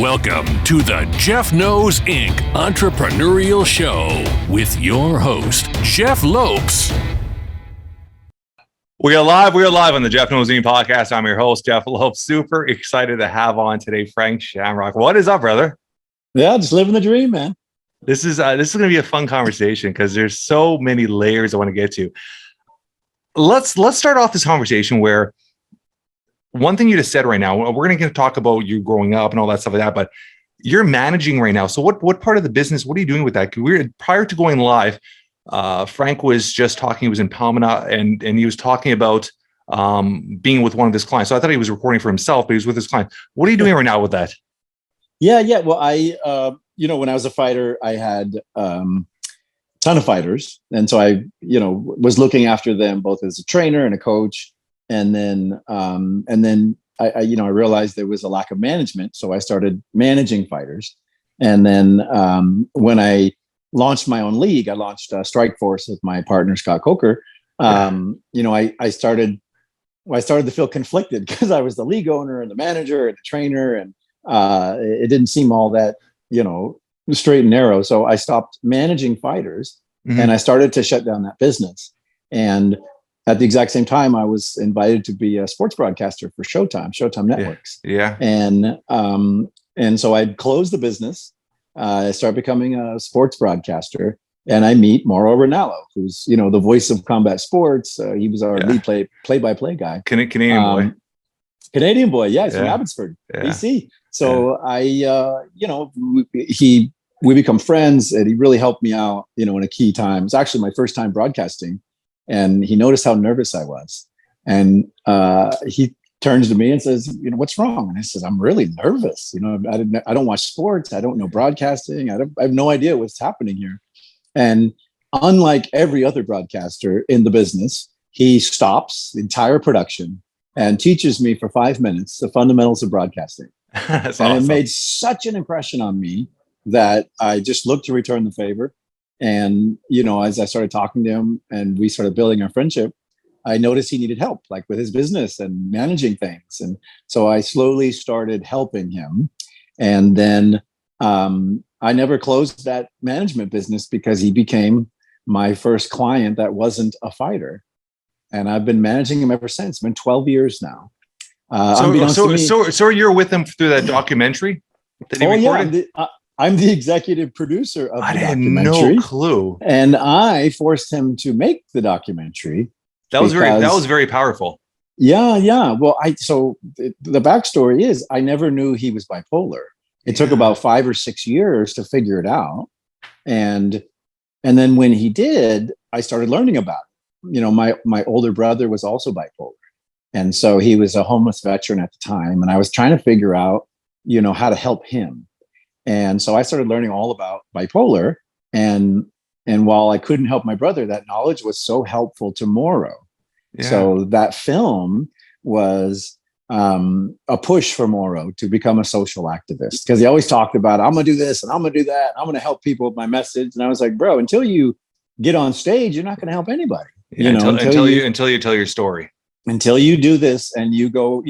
Welcome to the Jeff Knows Inc. Entrepreneurial Show with your host, Jeff Lopes. We are live on the Jeff Knows Inc. podcast. I'm your host, Jeff Lopes. Super excited to have on today Frank Shamrock. What is up, brother? Yeah, just living the dream, man. This is going to be a fun conversation because there's so many layers I want to get to. Let's start off this conversation where one thing you just said right now, we're going to talk about you growing up and all that stuff like that, but you're managing right now. So what part of the business, what are you doing with that? Prior to going live, Frank was just talking, he was in Palmana and he was talking about being with one of his clients. So I thought he was recording for himself, but he was with his client. What are you doing right now with that? Yeah. Well, I, when I was a fighter, I had a ton of fighters. And so I, was looking after them both as a trainer and a coach. And then I realized there was a lack of management. So I started managing fighters. And then when I launched my own league, I launched Strikeforce with my partner, Scott Coker. I started to feel conflicted because I was the league owner and the manager and the trainer. And it didn't seem all that, straight and narrow. So I stopped managing fighters and I started to shut down that business. And at the exact same time, I was invited to be a sports broadcaster for Showtime Networks. Yeah. And so I closed the business. I started becoming a sports broadcaster, and I meet Mauro Ranallo, who's, the voice of combat sports. He was our lead play-by-play guy. Canadian boy. Canadian boy. Yeah. He's from Abbotsford, BC. So we become friends, and he really helped me out, in a key time. It's actually my first time broadcasting. And he noticed how nervous I was. And he turns to me and says, what's wrong? And I said, I'm really nervous. I don't watch sports. I don't know broadcasting. I have no idea what's happening here. And unlike every other broadcaster in the business, he stops the entire production and teaches me for 5 minutes the fundamentals of broadcasting. That's and awesome. It made such an impression on me that I just looked to return the favor. And, as I started talking to him and we started building our friendship, I noticed he needed help, like with his business and managing things. And so I slowly started helping him. And then I never closed that management business because he became my first client that wasn't a fighter. And I've been managing him ever since. It's been 12 years now. So you're with him through that documentary that he recorded? Yeah. I'm the executive producer of the documentary. I had no clue. And I forced him to make the documentary. That was very powerful. Yeah. Well, the backstory is I never knew he was bipolar. It took about 5 or 6 years to figure it out. And then when he did, I started learning about it. My older brother was also bipolar. And so he was a homeless veteran at the time. And I was trying to figure out, how to help him. And so I started learning all about bipolar. And while I couldn't help my brother, that knowledge was so helpful to Mauro. Yeah. So that film was a push for Mauro to become a social activist, because he always talked about, I'm going to do this and I'm going to do that. I'm going to help people with my message. And I was like, bro, until you get on stage, you're not going to help anybody. Until you tell your story. Until you do this and you go,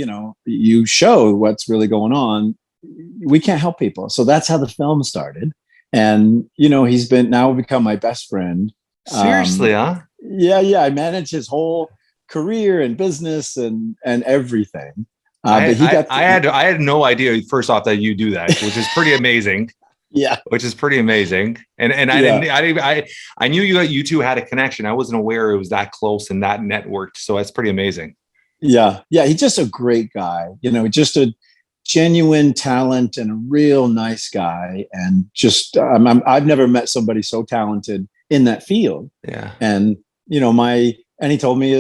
you show what's really going on, we can't help people. So that's how the film started. And, he's become my best friend. Seriously, huh? Yeah. I manage his whole career and business and everything. I had no idea, first off, that you do that, which is pretty amazing. Yeah. Which is pretty amazing. And I knew you two had a connection. I wasn't aware it was that close and that networked. So that's pretty amazing. Yeah. He's just a great guy, just a genuine talent and a real nice guy. And just, I've never met somebody so talented in that field. Yeah. And, and he told me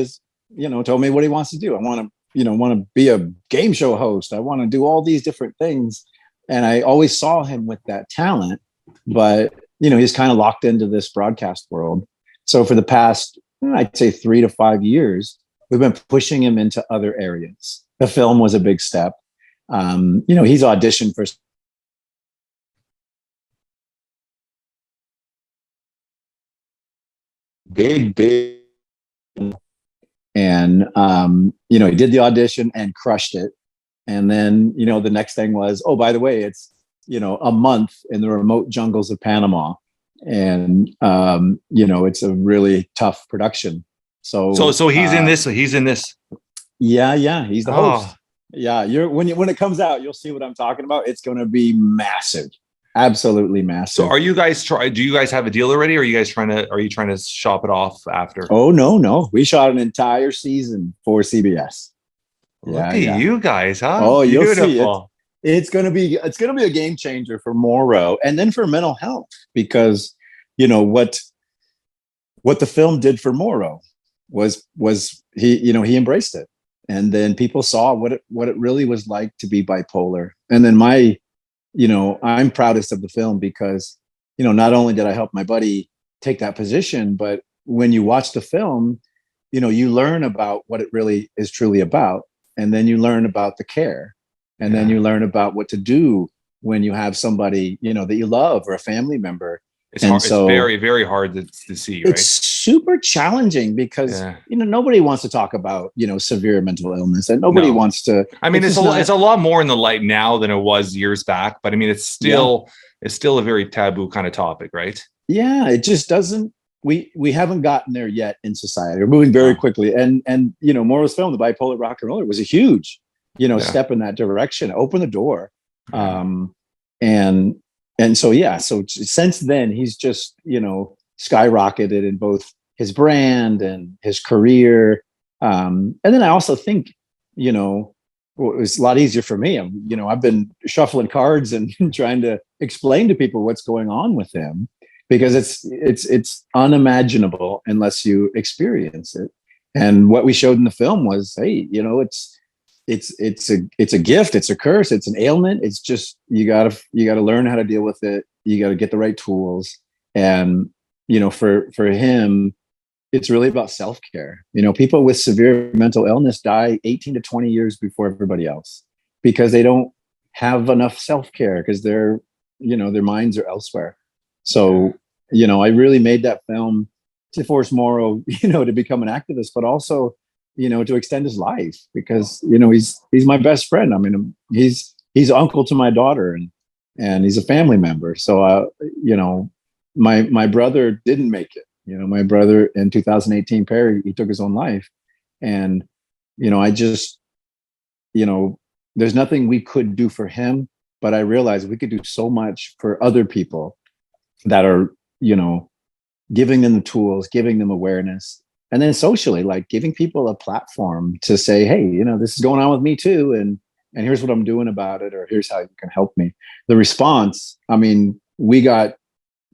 what he wants to do. I want to be a game show host. I want to do all these different things. And I always saw him with that talent, but, he's kind of locked into this broadcast world. So for the past, I'd say 3 to 5 years, we've been pushing him into other areas. The film was a big step. He's auditioned for big, and, he did the audition and crushed it. And then, the next thing was, oh, by the way, it's a month in the remote jungles of Panama. And, it's a really tough production. So he's in this. He's in this. Yeah. He's the host. Oh. Yeah. When it comes out, you'll see what I'm talking about. It's going to be massive. Absolutely massive. So are you guys do you guys have a deal already? Or are you trying to shop it off after? Oh, no. We shot an entire season for CBS. Look at you guys, huh? Oh, Beautiful. You'll see it. It's gonna be a game changer for Morrow, and then for mental health, because what the film did for Morrow was he embraced it, and then people saw what it really was like to be bipolar. And then I'm proudest of the film because not only did I help my buddy take that position, but when you watch the film, you learn about what it really is truly about. And then you learn about the care, and then you learn about what to do when you have somebody, that you love, or a family member. It's hard. So, it's very, very hard to see, right? It's super challenging because, nobody wants to talk about, severe mental illness, and nobody wants to. I mean, it's a lot more in the light now than it was years back, but I mean, it's still a very taboo kind of topic, right? Yeah, it just doesn't. We haven't gotten there yet in society. We're moving very quickly. And Morrow's film, The Bipolar Rock and Roller, was a huge, step in that direction, open the door. So since then he's just, skyrocketed in both his brand and his career. And then I also think, it was a lot easier for me. I've been shuffling cards and trying to explain to people what's going on with him, because it's unimaginable unless you experience it. And what we showed in the film was, hey, it's a gift, it's a curse, it's an ailment. It's just you gotta learn how to deal with it. You gotta get the right tools. And for him, it's really about self-care. People with severe mental illness die 18 to 20 years before everybody else because they don't have enough self-care, because their minds are elsewhere. So, I really made that film to force Morrow, to become an activist, but also, to extend his life, because, he's my best friend. I mean, he's uncle to my daughter, and he's a family member. So, my brother didn't make it. My brother in 2018, Perry, he took his own life. And, I just, there's nothing we could do for him, but I realized we could do so much for other people that are, giving them the tools, giving them awareness, and then socially, like giving people a platform to say, hey, this is going on with me too. And here's what I'm doing about it, or here's how you can help me. The response, I mean, we got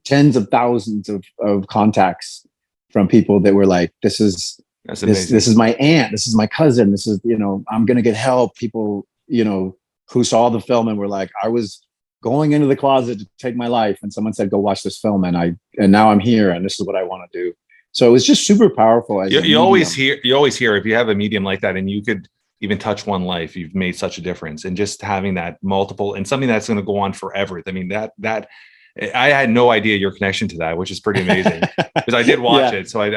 tens of thousands of contacts from people that were like, this is my aunt, this is my cousin, this is, I'm going to get help. People, who saw the film and were like, I was going into the closet to take my life, and someone said, go watch this film. And now I'm here, and this is what I want to do. So it was just super powerful. You always hear if you have a medium like that and you could even touch one life, you've made such a difference. And just having that multiple and something that's going to go on forever. I mean, that I had no idea your connection to that, which is pretty amazing, because I did watch it. So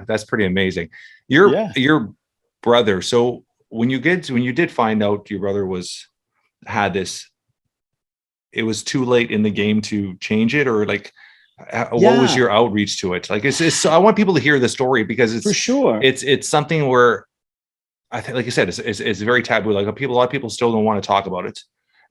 that's pretty amazing. Your brother. So when you did find out your brother had this, it was too late in the game to change it, or like, what was your outreach to it? Like, it's I want people to hear the story, because it's for sure. It's something where I think, like you said, it's very taboo. Like a lot of people still don't want to talk about it.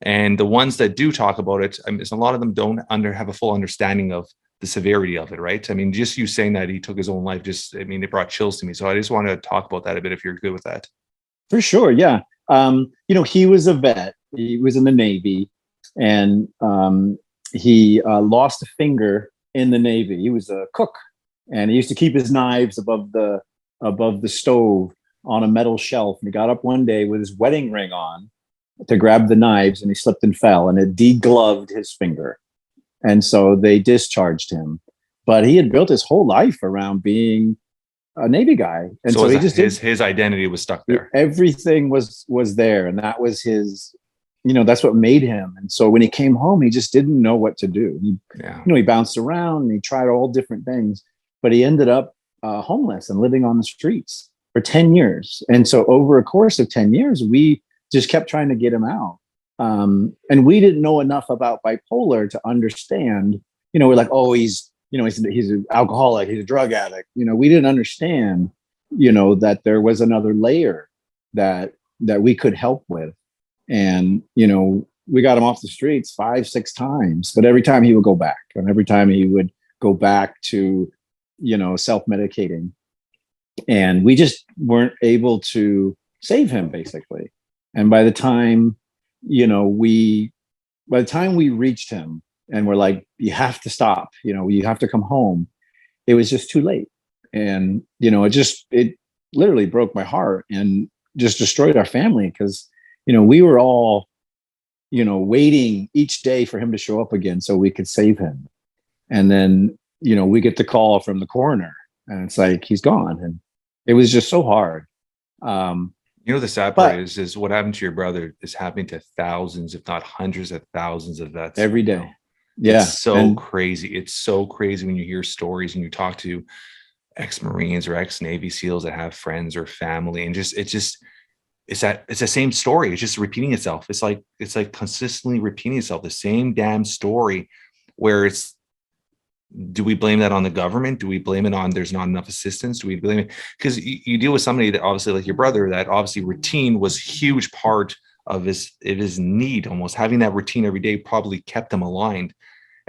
And the ones that do talk about it, I mean, a lot of them don't have a full understanding of the severity of it, right? I mean, just you saying that he took his own life, it brought chills to me. So I just want to talk about that a bit, if you're good with that. For sure, yeah. He was a vet. He was in the Navy, and he lost a finger in the Navy. He was a cook, and he used to keep his knives above the stove on a metal shelf. And he got up one day with his wedding ring on to grab the knives, and he slipped and fell, and it degloved his finger. And so they discharged him. But he had built his whole life around being a Navy guy. And so he just his identity was stuck there. Everything was there. And that was his, that's what made him. And so when he came home, he just didn't know what to do. He bounced around and he tried all different things, but he ended up homeless and living on the streets for 10 years. And so over a course of 10 years, we just kept trying to get him out. And we didn't know enough about bipolar to understand, we're like, oh, he's an alcoholic, he's a drug addict. We didn't understand, that there was another layer that we could help with. And, we got him off the streets 5-6 times, but every time he would go back, and every time he would go back to, self-medicating. And we just weren't able to save him, basically. And by the time we reached him and we're like, you have to stop, you have to come home, it was just too late. And, it literally broke my heart and just destroyed our family, because, we were all, waiting each day for him to show up again so we could save him. And then, we get the call from the coroner and it's like, he's gone. And it was just so hard. The sad part is what happened to your brother is happening to thousands, if not hundreds of thousands of vets every day. Yeah. It's so crazy. It's so crazy when you hear stories and you talk to ex-Marines or ex-Navy SEALs that have friends or family, and it's the same story. It's just repeating itself. It's like consistently repeating itself. The same damn story, where do we blame that on the government? Do we blame it on there's not enough assistance? Do we blame it? Because you deal with somebody that obviously, like your brother, that obviously routine was a huge part of his need. Almost having that routine every day probably kept him aligned.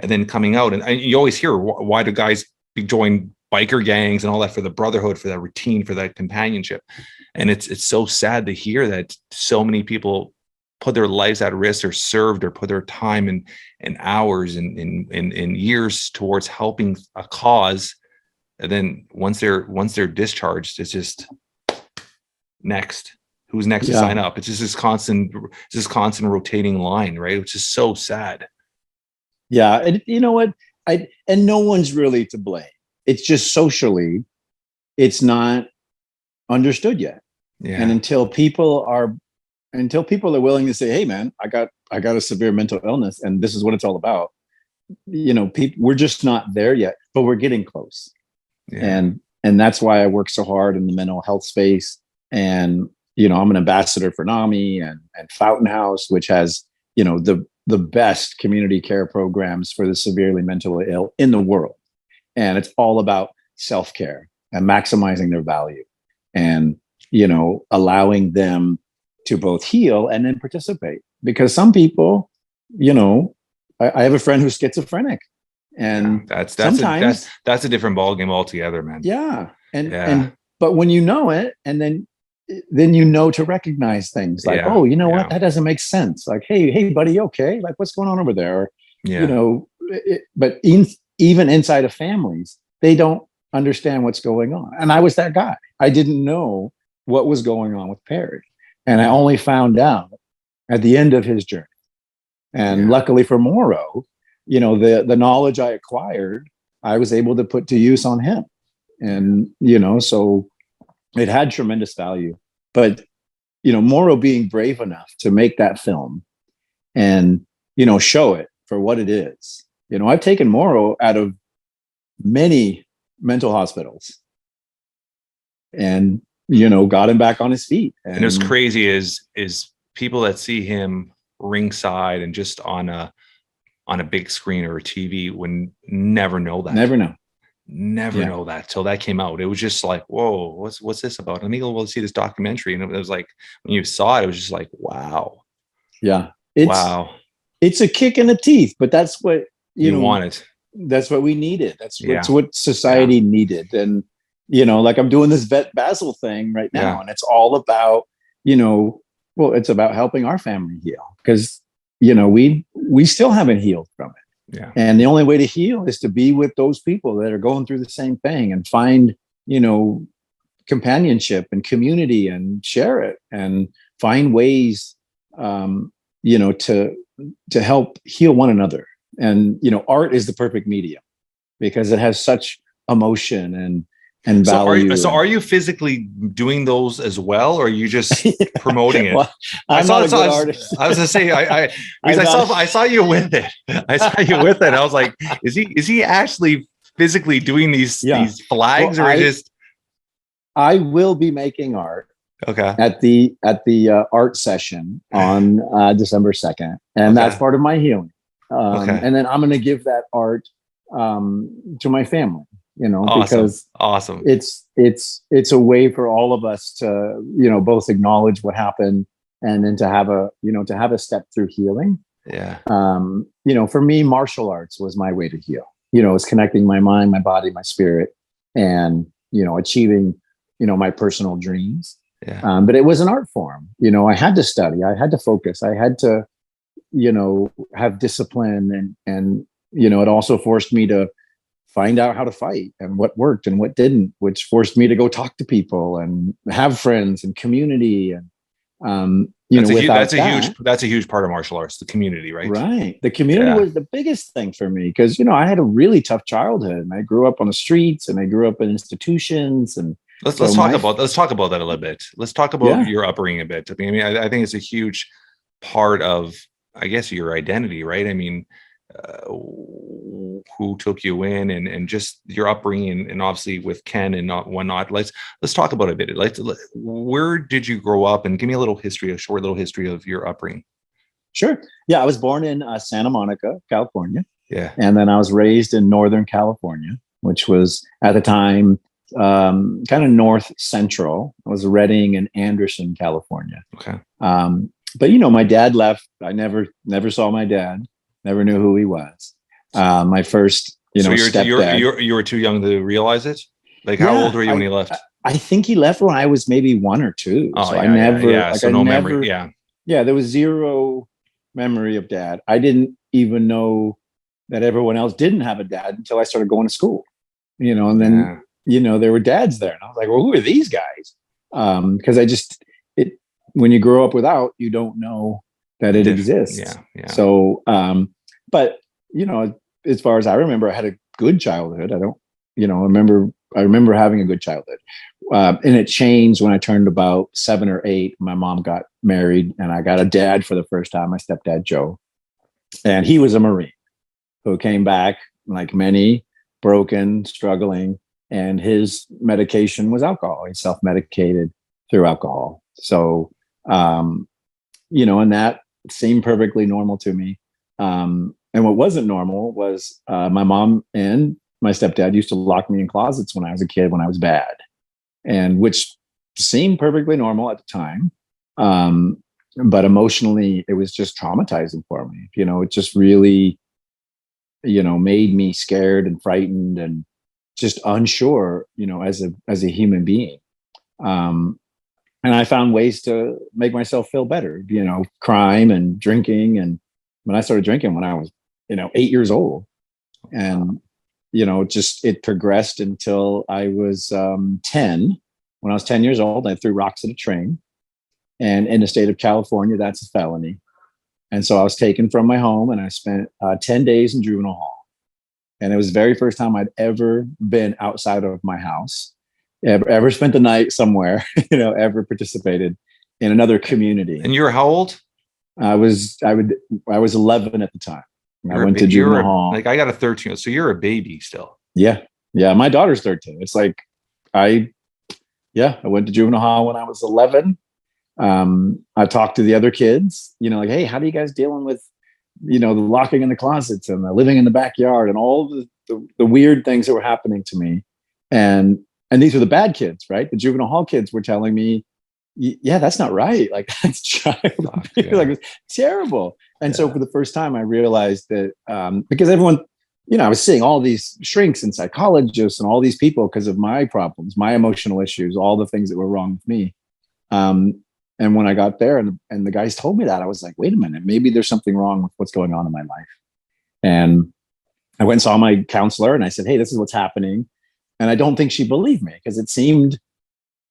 And then coming out, and you always hear, why do guys join biker gangs and all that? For the brotherhood, for that routine, for that companionship. And it's so sad to hear that so many people put their lives at risk, or served, or put their time and hours and years towards helping a cause. And then once they're discharged, it's just next. Who's next to sign up? It's just this constant rotating line, right? Which is so sad. Yeah. And you know what? And no one's really to blame. It's just socially, it's not understood yet. Yeah. And until people are willing to say, hey man, I got a severe mental illness and this is what it's all about. We're just not there yet, but we're getting close. Yeah. And that's why I work so hard in the mental health space. And, I'm an ambassador for NAMI and Fountain House, which has, the best community care programs for the severely mentally ill in the world. And it's all about self-care and maximizing their value and, allowing them to both heal and then participate. Because some people, I have a friend who's schizophrenic, and that's a different ballgame altogether, man. Yeah. But when you know it, and then to recognize things like, oh, what, that doesn't make sense. Like, hey, buddy, okay? Like, what's going on over there? But even inside of families, they don't understand what's going on. And I was that guy. I didn't know what was going on with Perry. And I only found out at the end of his journey. And luckily for Mauro, the knowledge I acquired, I was able to put to use on him. And, so it had tremendous value. But, Mauro being brave enough to make that film and, show it for what it is. I've taken Mauro out of many mental hospitals and, got him back on his feet. And what's crazy is people that see him ringside and just on a big screen or a TV would never know that. Never know that till that came out. It was just like, whoa, what's this about? And able to see this documentary, and it was like, when you saw it, it was just like, wow. Yeah. It's a kick in the teeth, but that's what you wanted. That's what we needed. That's what society needed. And, like I'm doing this Vet Basel thing right now, and it's all about, it's about helping our family heal, because, we still haven't healed from it. Yeah. And the only way to heal is to be with those people that are going through the same thing and find, companionship and community and share it and find ways, to help heal one another. And, art is the perfect medium because it has such emotion and value. So are you physically doing those as well, or are you just promoting it? Well, I'm not a good artist. I was gonna say I saw you with it. I was like, is he actually physically doing these flags, or just? I will be making art Okay. at the art session on December 2nd, and that's part of my healing. And then I'm going to give that art to my family, because awesome. It's a way for all of us to, both acknowledge what happened and then to have a step through healing. Yeah. For me, martial arts was my way to heal. It's connecting my mind, my body, my spirit, and, achieving, my personal dreams. Yeah. But it was an art form. I had to study, I had to focus, I had to, have discipline, and, it also forced me to find out how to fight and what worked and what didn't, which forced me to go talk to people and have friends and community. And, that's a huge part of martial arts, the community, right? Right. The community was the biggest thing for me because, I had a really tough childhood, and I grew up on the streets, and I grew up in institutions. And let's talk about that a little bit. Let's talk about your upbringing a bit. I mean, I think it's a huge part of, I guess, your identity, right? I mean, who took you in, and just your upbringing, and obviously with Ken and whatnot. Let's talk about it a bit. Like, where did you grow up, and give me a short little history of your upbringing. Sure. Yeah, I was born in Santa Monica, California. Yeah, and then I was raised in Northern California, which was at the time kind of north central. I was Redding and Anderson, California. Okay. But my dad left. I never saw my dad. Never knew who he was. My first, so stepdad. You were too young to realize it. Like, how old were you when he left? I think he left when I was maybe 1 or 2. Oh, so yeah, I never, yeah. So no memory. Yeah. Yeah, there was zero memory of dad. I didn't even know that everyone else didn't have a dad until I started going to school. And then there were dads there, and I was like, well, who are these guys? Because when you grow up without, you don't know that it exists. Yeah. So, but as far as I remember, I had a good childhood. I don't, I remember having a good childhood. And it changed when I turned about 7 or 8. My mom got married, and I got a dad for the first time, my stepdad, Joe. And he was a Marine who came back, like many, broken, struggling, and his medication was alcohol. He self-medicated through alcohol. So, and that seemed perfectly normal to me. And what wasn't normal was my mom and my stepdad used to lock me in closets when I was a kid, when I was bad, and which seemed perfectly normal at the time. But emotionally, it was just traumatizing for me. It just really, made me scared and frightened and just unsure, as a human being. And I found ways to make myself feel better, crime and drinking. And when I started drinking when I was, 8 years old, and, it progressed until I was 10. When I was 10 years old, I threw rocks at a train, and in the state of California, that's a felony. And so I was taken from my home, and I spent 10 days in juvenile hall. And it was the very first time I'd ever been outside of my house, ever spent the night somewhere, ever participated in another community. And you were how old? I was 11 at the time. I went to juvenile hall. Like, I got a 13, so you're a baby still. Yeah. My daughter's 13. It's like, I went to juvenile hall when I was 11. I talked to the other kids, like, hey, how are you guys dealing with, the locking in the closets and the living in the backyard and all the weird things that were happening to me. And these were the bad kids, right? The juvenile hall kids were telling me, yeah, that's not right. Like, that's child abuse. Like, it's terrible. And so for the first time, I realized that because everyone, I was seeing all these shrinks and psychologists and all these people because of my problems, my emotional issues, all the things that were wrong with me. And when I got there and the guys told me that, I was like, wait a minute, maybe there's something wrong with what's going on in my life. And I went and saw my counselor, and I said, hey, this is what's happening. And I don't think she believed me because it seemed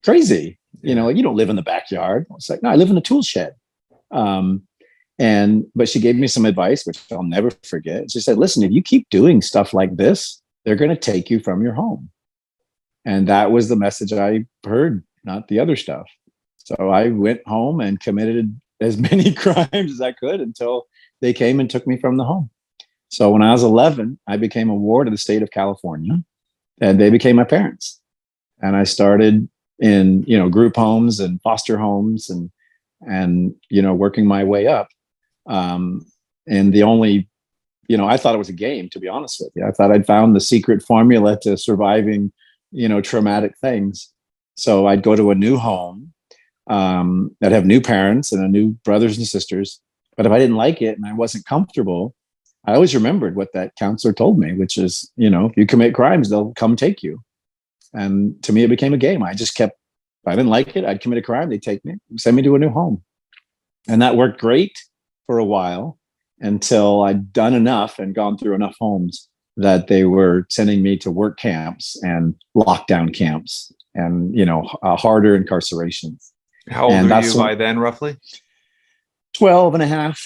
crazy. Like, you don't live in the backyard. It's like, no, I live in a tool shed. But she gave me some advice, which I'll never forget. She said, listen, if you keep doing stuff like this, they're going to take you from your home. And that was the message I heard, not the other stuff. So I went home and committed as many crimes as I could until they came and took me from the home. So when I was 11, I became a ward of the state of California, and they became my parents. And I started, in, group homes and foster homes and, working my way up. And the only, I thought it was a game, to be honest with you. I thought I'd found the secret formula to surviving, traumatic things. So I'd go to a new home, I'd have new parents and a new brothers and sisters. But if I didn't like it and I wasn't comfortable, I always remembered what that counselor told me, which is, if you commit crimes, they'll come take you. And to me, it became a game. I just kept, if I didn't like it, I'd commit a crime. They'd take me, send me to a new home. And that worked great for a while until I'd done enough and gone through enough homes that they were sending me to work camps and lockdown camps and, harder incarcerations. How old were you by then, roughly? 12 and a half.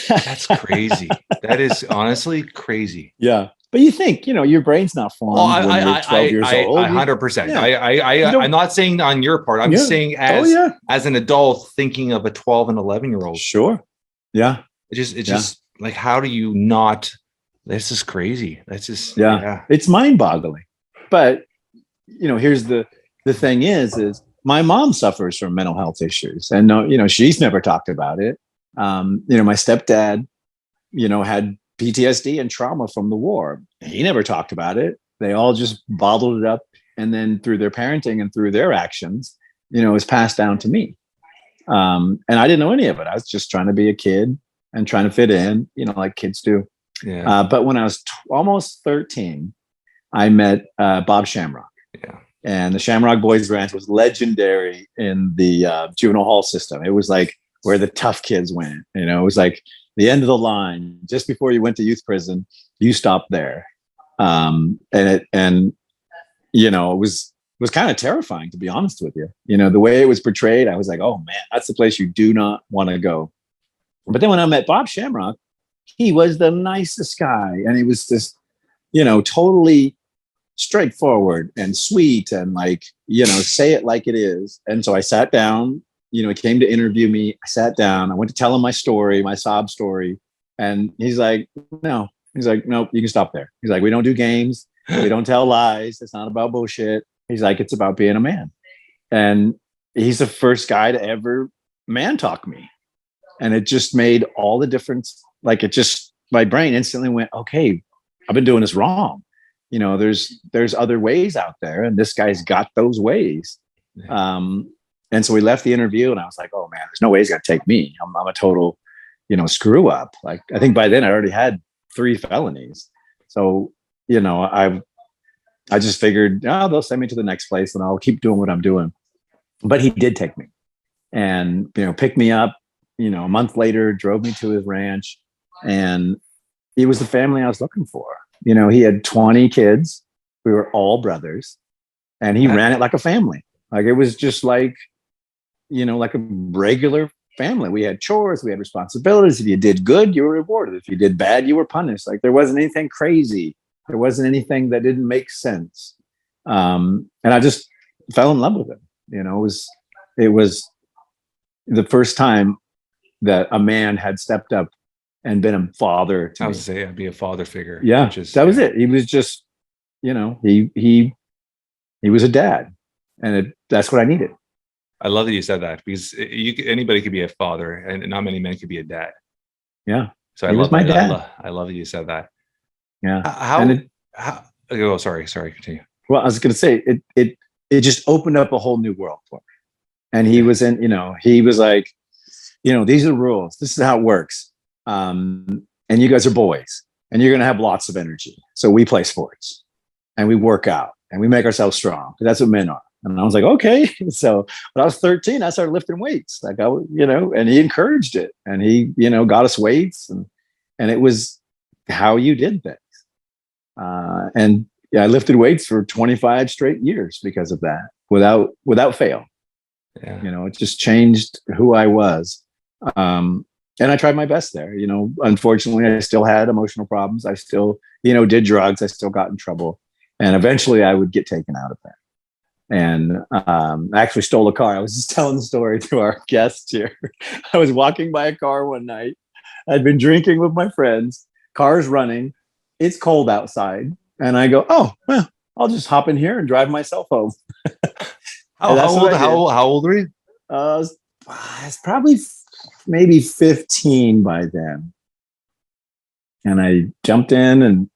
That's crazy. That is honestly crazy. Yeah. But you think, your brain's not formed when you're 12 years old. 100%. Yeah. I'm not saying on your part. I'm saying as an adult thinking of a 12 and 11-year-old. Sure. Yeah. It's just like, how do you not? This is crazy. That's just It's mind-boggling. But here's the thing is my mom suffers from mental health issues, and she's never talked about it. My stepdad, had PTSD and trauma from the war. He never talked about it. They all just bottled it up, and then through their parenting and through their actions, it was passed down to me. And I didn't know any of it. I was just trying to be a kid and trying to fit in, like kids do. Yeah. But when I was almost 13, I met Bob Shamrock. Yeah. And the Shamrock Boys Ranch was legendary in the juvenile hall system. It was like where the tough kids went. It was like the end of the line. Just before you went to youth prison, you stopped there. It was kind of terrifying, to be honest with you. The way it was portrayed, I was like, oh man, that's the place you do not want to go. But then when I met Bob Shamrock, he was the nicest guy. And he was just, totally straightforward and sweet and say it like it is. And so I sat down, he came to interview me. I sat down, I went to tell him my story, my sob story. And he's like, no, nope, you can stop there. He's like, we don't do games. We don't tell lies. It's not about bullshit. He's like, it's about being a man. And he's the first guy to ever man talk me. And it just made all the difference. My brain instantly went, okay, I've been doing this wrong. There's other ways out there, and this guy's got those ways. And so we left the interview, and I was like, oh man, there's no way he's gonna take me. I'm a total, screw up. Like, I think by then I already had 3 felonies. So, I just figured, they'll send me to the next place and I'll keep doing what I'm doing. But he did take me and, picked me up, a month later, drove me to his ranch, and he was the family I was looking for. He had 20 kids. We were all brothers, and he ran it like a family. Like, it was just like, like a regular family. We had chores, we had responsibilities. If you did good, you were rewarded. If you did bad, you were punished. Like, there wasn't anything crazy. There wasn't anything that didn't make sense. And I just fell in love with him. It was the first time that a man had stepped up and been a father to me. I was to say, I'd be a father figure. Yeah, that was it. He was just, he was a dad, and that's what I needed. I love that you said that, because anybody could be a father, and not many men could be a dad. Yeah. So I love my dad. I love that you said that. Yeah. Sorry, continue. Well, I was going to say it just opened up a whole new world for me. And he was he was like, these are the rules. This is how it works. And you guys are boys, and you're going to have lots of energy. So we play sports, and we work out, and we make ourselves strong. That's what men are. And I was like, okay. So when I was 13, I started lifting weights. And he encouraged it, and he, got us weights, and it was how you did things. I lifted weights for 25 straight years because of that, without fail. Yeah. It just changed who I was. And I tried my best there. Unfortunately, I still had emotional problems. I still, did drugs. I still got in trouble. And eventually I would get taken out of there. And I actually stole a car. I was just telling the story to our guests here. I was walking by a car one night. I'd been drinking with my friends. Car's running. It's cold outside. And I go, oh, well, I'll just hop in here and drive myself home. How old were you? I was probably maybe 15 by then. And I jumped in and,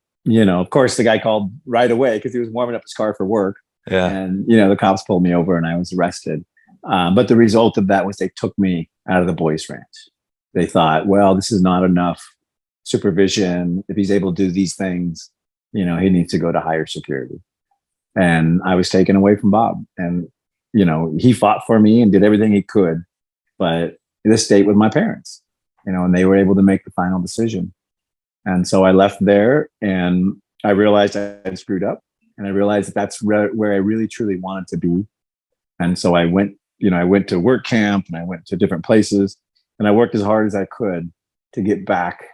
of course the guy called right away because he was warming up his car for work. Yeah. And, the cops pulled me over and I was arrested. But the result of that was they took me out of the boys' ranch. They thought, well, this is not enough supervision. If he's able to do these things, he needs to go to higher security. And I was taken away from Bob. And, he fought for me and did everything he could. But this stayed with my parents, and they were able to make the final decision. And so I left there and I realized I had screwed up. And I realized that that's where I really, truly wanted to be. And so I went to work camp and I went to different places and I worked as hard as I could to get back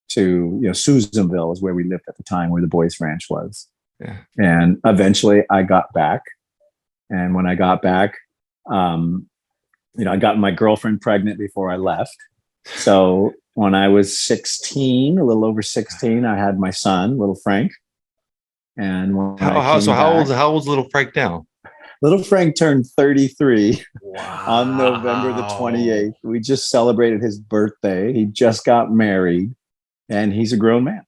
to, Susanville is where we lived at the time, where the boys' ranch was. Yeah. And eventually I got back. And when I got back, I got my girlfriend pregnant before I left. So when I was 16, a little over 16, I had my son, little Frank. And how old's little Frank now? Little Frank turned 33 on November the 28th. We just celebrated his birthday. He just got married and he's a grown man.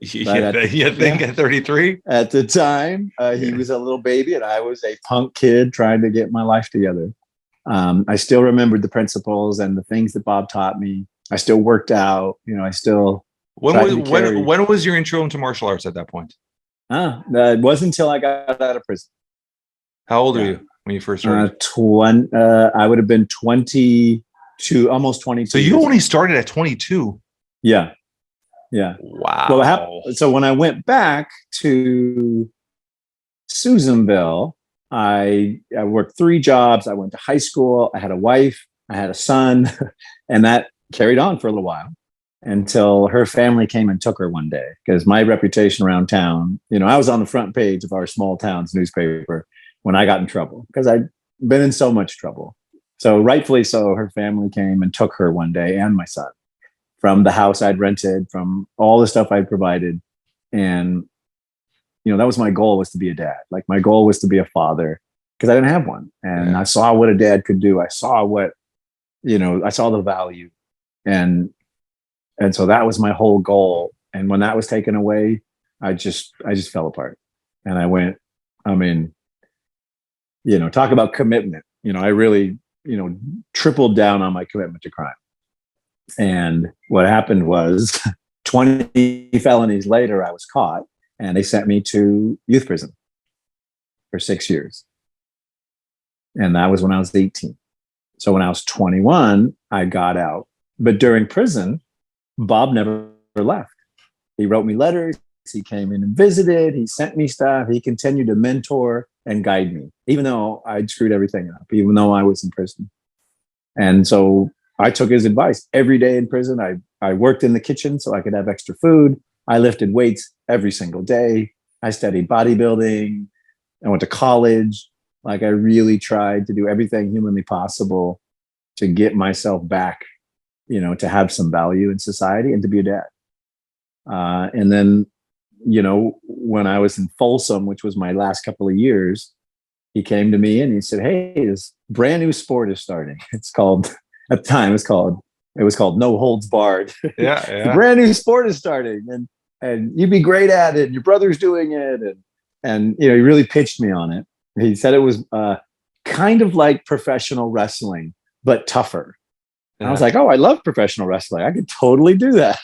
You think at 33? At the time, he was a little baby and I was a punk kid trying to get my life together. I still remembered the principles and the things that Bob taught me. I still worked out. I still. When was your intro into martial arts at that point? It wasn't until I got out of prison. How old are you when you first started? I would have been 22, almost 22. So you only started at 22. Yeah. Yeah. Wow. Well, so when I went back to Susanville, I worked 3 jobs. I went to high school. I had a wife. I had a son, and that carried on for a little while until her family came and took her one day. Because my reputation around town, I was on the front page of our small town's newspaper when I got in trouble because I'd been in so much trouble. So rightfully so, her family came and took her one day and my son from the house I'd rented, from all the stuff I'd provided. And, that was my goal, was to be a dad. Like my goal was to be a father because I didn't have one. And I saw what a dad could do. I saw I saw the value. And so that was my whole goal. And when that was taken away, I just fell apart. And I went, talk about commitment. I really, tripled down on my commitment to crime. And what happened was 20 felonies later, I was caught and they sent me to youth prison for 6 years. And that was when I was 18. So when I was 21, I got out. But during prison, Bob never left. He wrote me letters. He came in and visited. He sent me stuff. He continued to mentor and guide me, even though I'd screwed everything up, even though I was in prison. And so I took his advice every day in prison. I worked in the kitchen so I could have extra food. I lifted weights every single day. I studied bodybuilding. I went to college. Like I really tried to do everything humanly possible to get myself back, to have some value in society and to be a dad. And then, when I was in Folsom, which was my last couple of years, he came to me and he said, "Hey, this brand new sport is starting. It's called, at the time, it was called No Holds Barred. Yeah. The brand new sport is starting, and you'd be great at it. And your brother's doing it." And he really pitched me on it. He said it was kind of like professional wrestling, but tougher. And I was like, "Oh, I love professional wrestling. I could totally do that."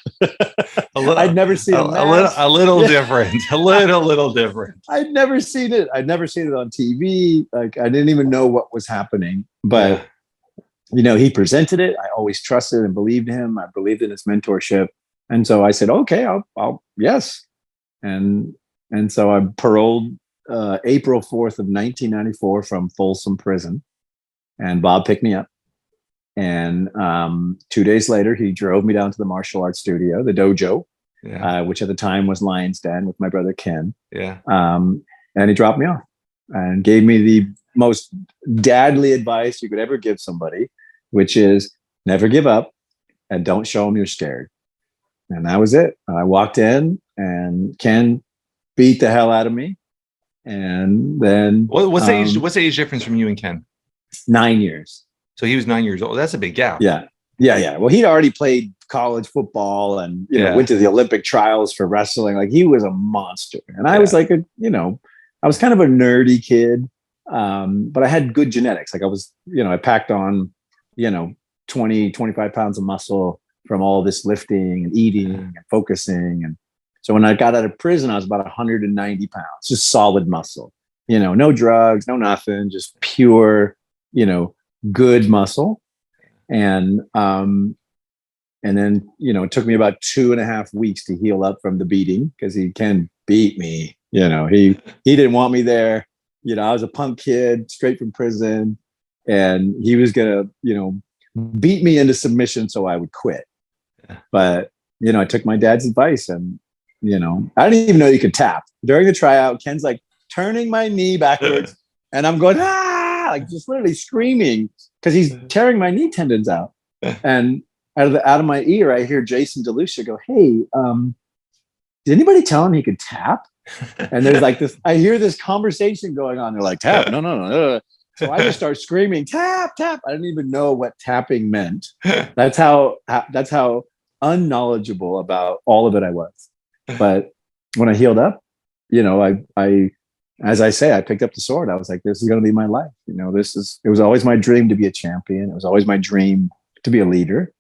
I'd never seen a little different, a little different. I'd never seen it. I'd never seen it on TV. Like I didn't even know what was happening. But he presented it. I always trusted and believed him. I believed in his mentorship, and so I said, "Okay, I'll yes." And so I'm paroled April 4th of 1994 from Folsom Prison, and Bob picked me up. And 2 days later, he drove me down to the martial arts studio, the dojo, which at the time was Lion's Den with my brother Ken. Yeah. And he dropped me off and gave me the most dadly advice you could ever give somebody, which is never give up and don't show them you're scared. And that was it. I walked in and Ken beat the hell out of me. And then what's the age difference from you and Ken? 9 years. So he was 9 years old. That's a big gap. Yeah. Well, he'd already played college football and went to the Olympic trials for wrestling. Like, he was a monster. And I was like I was kind of a nerdy kid, but I had good genetics. Like, I was, I packed on, 20, 25 pounds of muscle from all this lifting and eating and focusing. And so when I got out of prison, I was about 190 pounds, just solid muscle, no drugs, no nothing, just pure, good muscle. And then, it took me about 2.5 weeks to heal up from the beating, because he can beat me. He didn't want me there. I was a punk kid straight from prison, and he was going to, beat me into submission so I would quit. But, I took my dad's advice, and, I didn't even know you could tap. During the tryout, Ken's like turning my knee backwards and I'm going, like, just literally screaming because he's tearing my knee tendons out. And out of my ear, I hear Jason DeLucia go, "Hey, did anybody tell him he could tap?" And there's like this, I hear this conversation going on. They're like, "Tap, no." So I just start screaming, "Tap, tap." I didn't even know what tapping meant. That's how unknowledgeable about all of it I was. But when I healed up, I as I say, I picked up the sword. I was like, this is going to be my life. It was always my dream to be a champion. It was always my dream to be a leader.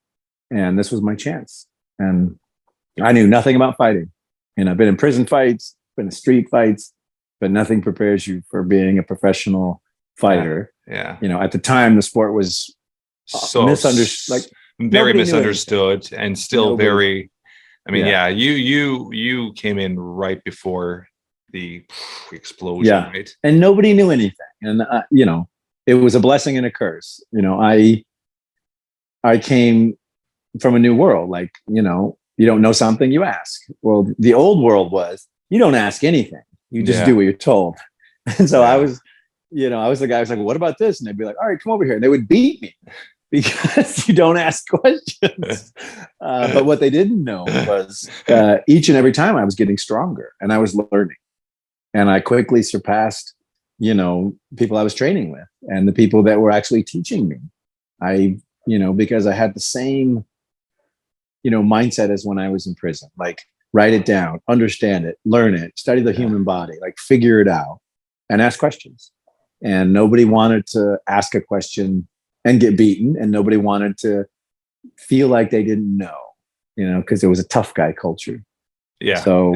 And this was my chance. And I knew nothing about fighting. I've been in prison fights, been in street fights, but nothing prepares you for being a professional fighter. Yeah. At the time, the sport was so misunderstood. Like, very misunderstood and still very, Yeah. You came in right before the explosion, right? And nobody knew anything. And, it was a blessing and a curse. I came from a new world. Like, you don't know something, you ask. Well, the old world was, you don't ask anything. You just do what you're told. And so I was the guy who was like, well, what about this? And they'd be like, all right, come over here. And they would beat me because you don't ask questions. But what they didn't know was each and every time I was getting stronger and I was learning. And I quickly surpassed, people I was training with and the people that were actually teaching me. Because I had the same, mindset as when I was in prison. Like, write it down, understand it, learn it, study the human body, like, figure it out and ask questions. And nobody wanted to ask a question and get beaten. And nobody wanted to feel like they didn't know, because it was a tough guy culture. Yeah. So,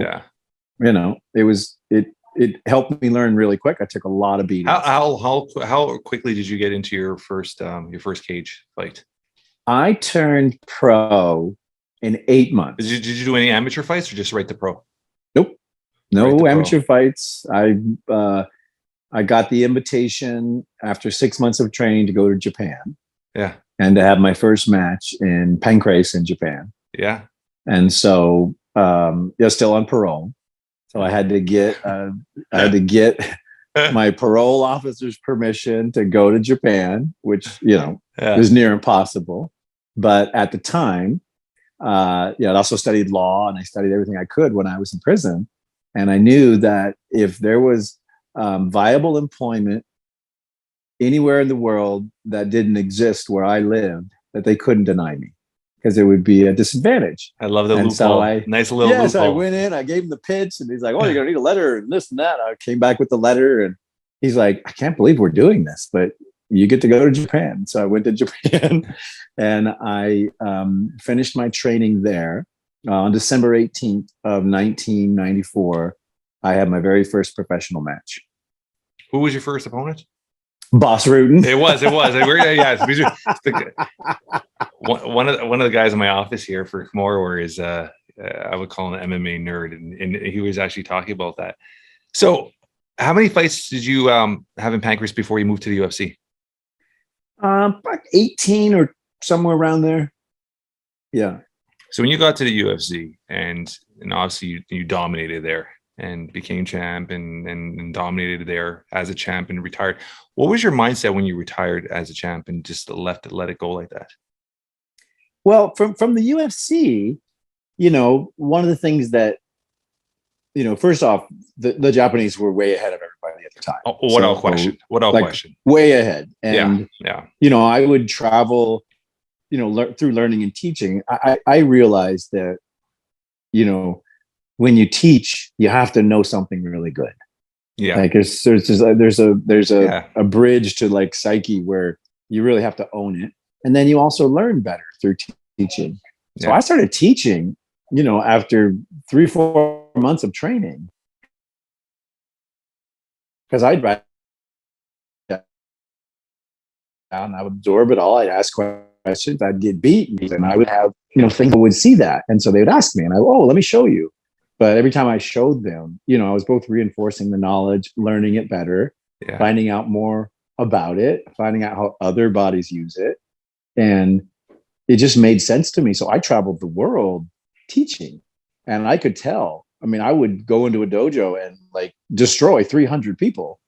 it helped me learn really quick. I took a lot of beatings. How quickly did you get into your first cage fight? I turned pro in 8 months. Did you do any amateur fights or just right to pro? Nope. No Right to amateur fights. I got the invitation after 6 months of training to go to Japan. Yeah. And to have my first match in Pancrase in Japan. Yeah. And so still on parole. So I had to get my parole officer's permission to go to Japan, which, is near impossible. But at the time, I also studied law and I studied everything I could when I was in prison. And I knew that if there was viable employment anywhere in the world that didn't exist where I lived, that they couldn't deny me because it would be a disadvantage. I love the loophole. So nice little loophole. So I went in, I gave him the pitch and he's like, oh, you're going to need a letter and this and that. I came back with the letter and he's like, I can't believe we're doing this, but you get to go to Japan. So I went to Japan and I finished my training there. On December 18th of 1994, I had my very first professional match. Who was your first opponent? Boss Rutan. It was. One of the guys in my office here for Comoro is I would call him an MMA nerd, and he was actually talking about that. So, how many fights did you have in Pancrase before you moved to the UFC? Like 18 or somewhere around there. Yeah. So when you got to the UFC, and obviously you dominated there and became champ and dominated there as a champ and retired. What was your mindset when you retired as a champ and just let it go like that? Well, from the UFC, one of the things that, first off, the Japanese were way ahead of at the time. Oh, without question. Without question. Way ahead. And, yeah. I would travel, through learning and teaching. I realized that, when you teach, you have to know something really good. Yeah. Like there's a bridge to like psyche where you really have to own it. And then you also learn better through teaching. So I started teaching, after 3-4 months of training, because I'd write down, I would absorb it all. I'd ask questions, I'd get beaten, and I would have, things would see that. And so they would ask me, and let me show you. But every time I showed them, I was both reinforcing the knowledge, learning it better, finding out more about it, finding out how other bodies use it. And it just made sense to me. So I traveled the world teaching, and I could tell. I mean, I would go into a dojo and like destroy 300 people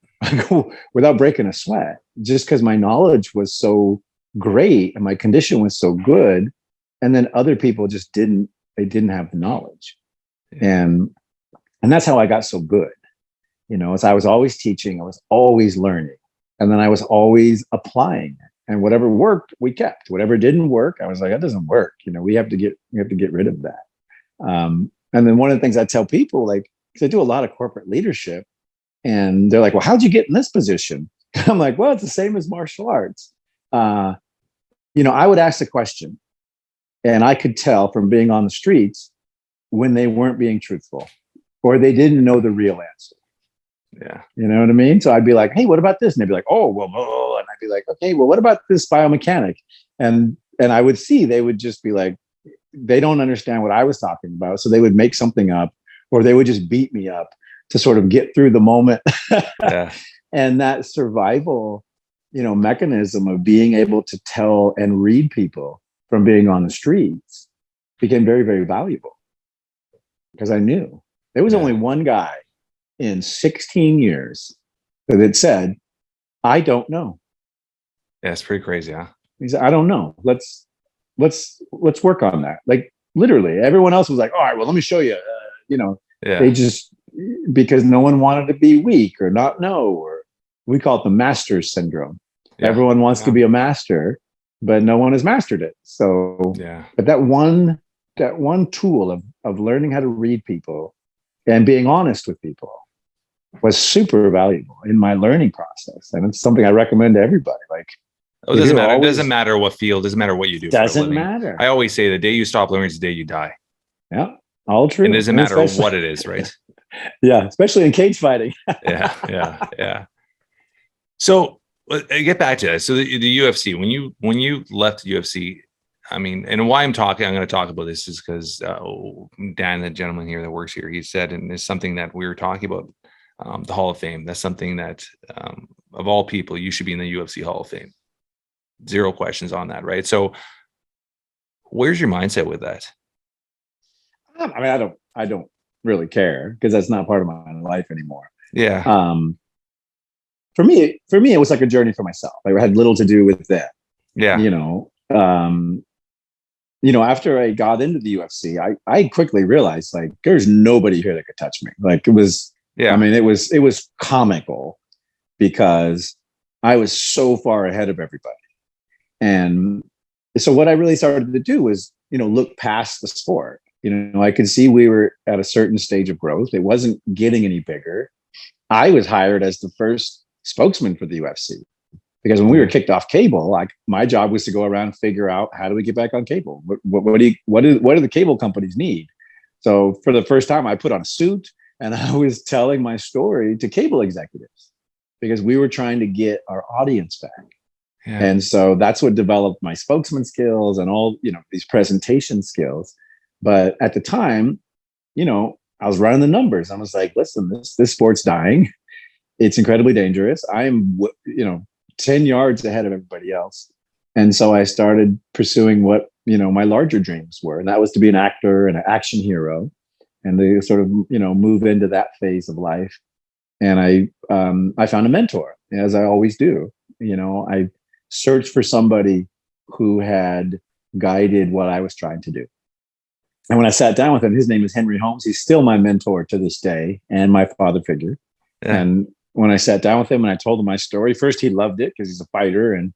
without breaking a sweat, just because my knowledge was so great and my condition was so good. And then other people just didn't have the knowledge. And that's how I got so good. As I was always teaching, I was always learning, and then I was always applying it. And whatever worked, we kept. Whatever didn't work, I was like, that doesn't work. We have to get rid of that. And then one of the things I tell people, like, because I do a lot of corporate leadership, and they're like, well, how'd you get in this position? I'm like, well, it's the same as martial arts. I would ask a question, and I could tell from being on the streets when they weren't being truthful or they didn't know the real answer. Yeah. You know what I mean? So I'd be like, hey, what about this? And they'd be like, oh, well, and I'd be like, okay, well, what about this biomechanic? And I would see, they would just be like, they don't understand what I was talking about. So they would make something up, or they would just beat me up to sort of get through the moment. Yeah. And that survival, mechanism of being able to tell and read people from being on the streets became very, very valuable. Because I knew there was only one guy in 16 years that had said, I don't know. Yeah, it's pretty crazy, huh? He said, I don't know. Let's work on that. Like literally, everyone else was like, all right, well, let me show you. They just, because no one wanted to be weak or not know, or we call it the master's syndrome. Yeah. Everyone wants to be a master, but no one has mastered it. So, but that one tool of learning how to read people and being honest with people was super valuable in my learning process. And it's something I recommend to everybody. Like, it doesn't matter. It doesn't matter what field, doesn't matter what you do. Doesn't matter. I always say the day you stop learning is the day you die. Yeah. All true. And it doesn't matter what it is, right? Yeah. Especially in cage fighting. Yeah. So I get back to that. So the UFC, when you left the UFC, I mean, and why I'm going to talk about this is because Dan, the gentleman here that works here, he said, and it's something that we were talking about, the Hall of Fame. That's something that, of all people, you should be in the UFC Hall of Fame. Zero questions on that, right? So where's your mindset with that? I mean, I don't really care, because that's not part of my life anymore. Yeah. For me, it was like a journey for myself. I had little to do with that. Yeah. After I got into the UFC, I quickly realized, like, there's nobody here that could touch me. Like, it was, I mean, it was comical, because I was so far ahead of everybody. And so what I really started to do was, look past the sport. I could see we were at a certain stage of growth. It wasn't getting any bigger. I was hired as the first spokesman for the UFC. Because when we were kicked off cable, like, my job was to go around and figure out, how do we get back on cable? What do the cable companies need? So for the first time, I put on a suit and I was telling my story to cable executives, because we were trying to get our audience back. Yeah. And so that's what developed my spokesman skills and all, these presentation skills. But at the time, I was running the numbers. I was like, listen, this sport's dying. It's incredibly dangerous. I'm, 10 yards ahead of everybody else. And so I started pursuing what, my larger dreams were. And that was to be an actor and an action hero, and to sort of, move into that phase of life. And I found a mentor, as I always do. I searched for somebody who had guided what I was trying to do. And when I sat down with him, his name is Henry Holmes. He's still my mentor to this day, and my father figure. Yeah. And when I sat down with him and I told him my story. First, he loved it because he's a fighter, and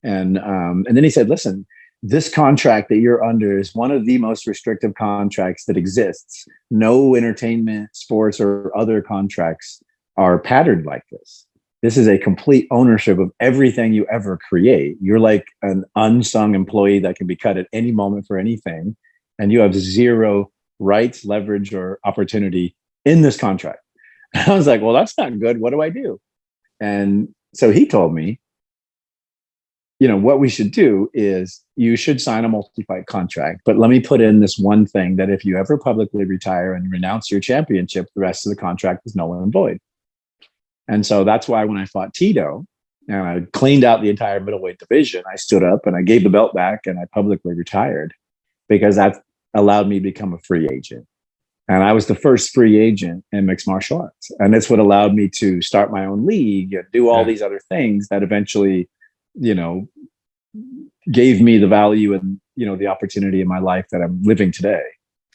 then he said, "Listen, this contract that you're under is one of the most restrictive contracts that exists. No entertainment, sports, or other contracts are patterned like this. This is a complete ownership of everything you ever create. You're like an unsung employee that can be cut at any moment for anything, and you have zero rights, leverage, or opportunity in this contract." And I was like, "Well, that's not good. What do I do?" And so he told me, what we should do is you should sign a multi-fight contract, but let me put in this one thing, that if you ever publicly retire and renounce your championship, the rest of the contract is null and void. And so that's why when I fought Tito and I cleaned out the entire middleweight division, I stood up and I gave the belt back and I publicly retired, because that allowed me to become a free agent. And I was the first free agent in mixed martial arts. And it's what allowed me to start my own league and do all these other things that eventually, gave me the value and, the opportunity in my life that I'm living today.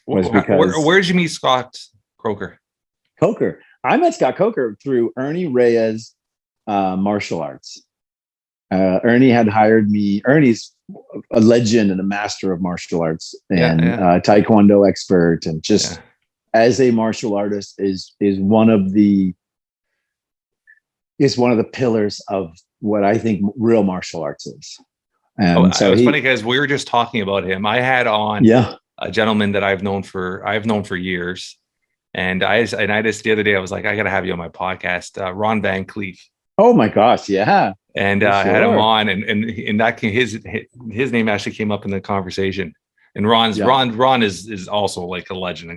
Was because where did you meet Scott Coker? I met Scott Coker through Ernie Reyes Martial Arts. Ernie had hired me. Ernie's a legend and a master of martial arts and Taekwondo expert, and just as a martial artist is one of the pillars of what I think real martial arts is. And so it's funny because we were just talking about him. I had on a gentleman that I've known for years. And I just the other day I was like, I got to have you on my podcast, Ron Van Cleef. Oh my gosh, yeah. And I had him on, and that his name actually came up in the conversation. And Ron is also like a legend. The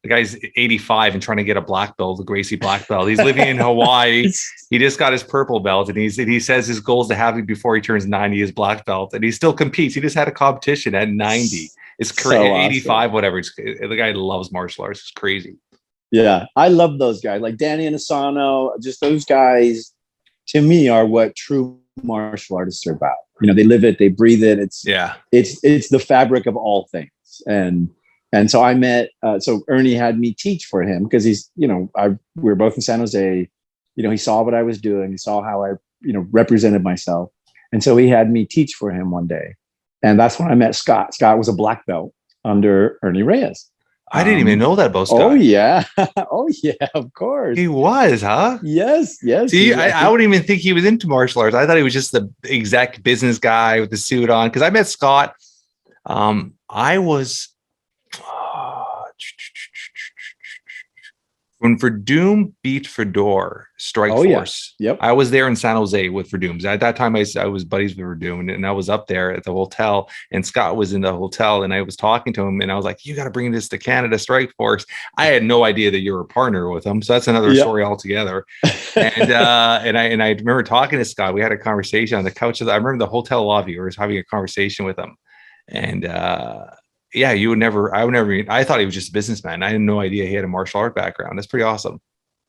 guy's 85 and trying to get a black belt, a Gracie black belt. He's living in Hawaii. He just got his purple belt, and he says his goal is to have it before he turns 90, his black belt, and he still competes. He just had a competition at 90. It's crazy. So 85, whatever. The guy loves martial arts. It's crazy. Yeah, I love those guys like Danny Inosanto. Just those guys, to me, are what true martial artists are about. They live it, they breathe it. It's the fabric of all things. And so I met. So Ernie had me teach for him because he's, we were both in San Jose. He saw what I was doing. He saw how I, represented myself, and so he had me teach for him one day. And that's when I met Scott. Scott was a black belt under Ernie Reyes. I didn't even know that about Scott. Oh yeah, of course. He was, huh? Yes. See, I wouldn't even think he was into martial arts. I thought he was just the exact business guy with the suit on. Because I met Scott. I was when Verdum beat Fedor Strikeforce. Yeah. Yep. I was there in San Jose with Verdum. At that time, I was buddies with Verdum, and I was up there at the hotel, and Scott was in the hotel, and I was talking to him, and I was like, "You got to bring this to Canada, Strikeforce." I had no idea that you were a partner with him, so that's another story altogether. And I remember talking to Scott. We had a conversation on the couch. I remember the hotel lobby. We were having a conversation with him, and I thought he was just a businessman. I had no idea he had a martial art background. That's pretty awesome.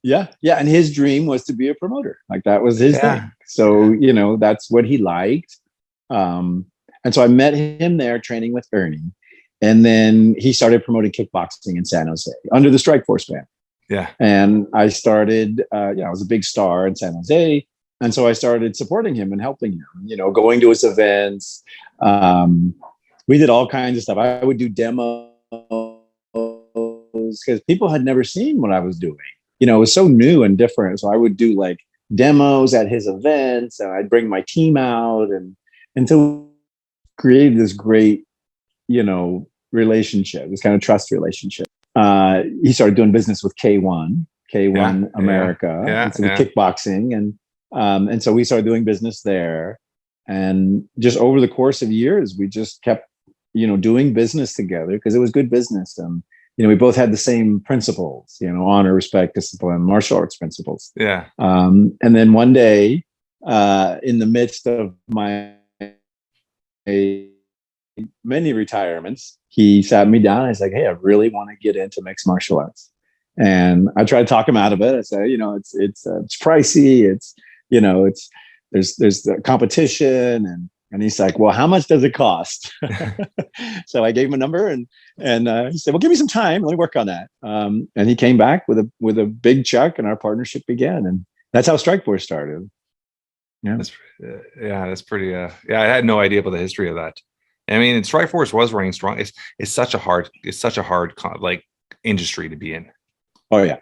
Yeah. And his dream was to be a promoter. Like that was his thing. So, that's what he liked. And so I met him there training with Ernie. And then he started promoting kickboxing in San Jose under the Strikeforce banner. Yeah. And I started, I was a big star in San Jose. And so I started supporting him and helping him, going to his events. We did all kinds of stuff. I would do demos because people had never seen what I was doing. It was so new and different. So I would do like demos at his events, and I'd bring my team out, and so created this great, relationship, this kind of trust relationship. He started doing business with K1 America, with kickboxing, and so we started doing business there. And just over the course of years, we just kept doing business together because it was good business. And, we both had the same principles, honor, respect, discipline, martial arts principles. Yeah. And then one day, in the midst of my many retirements, he sat me down. And he's like, "Hey, I really want to get into mixed martial arts." And I tried to talk him out of it. I said, it's pricey. There's the competition, and he's like, "Well, how much does it cost?" So I gave him a number, and he said, "Well, give me some time. Let me work on that." And he came back with a big check, and our partnership began. That's how Strikeforce started. Yeah. That's pretty. I had no idea about the history of that. I mean, and Strikeforce was running strong. It's such a hard like industry to be in. Oh yeah.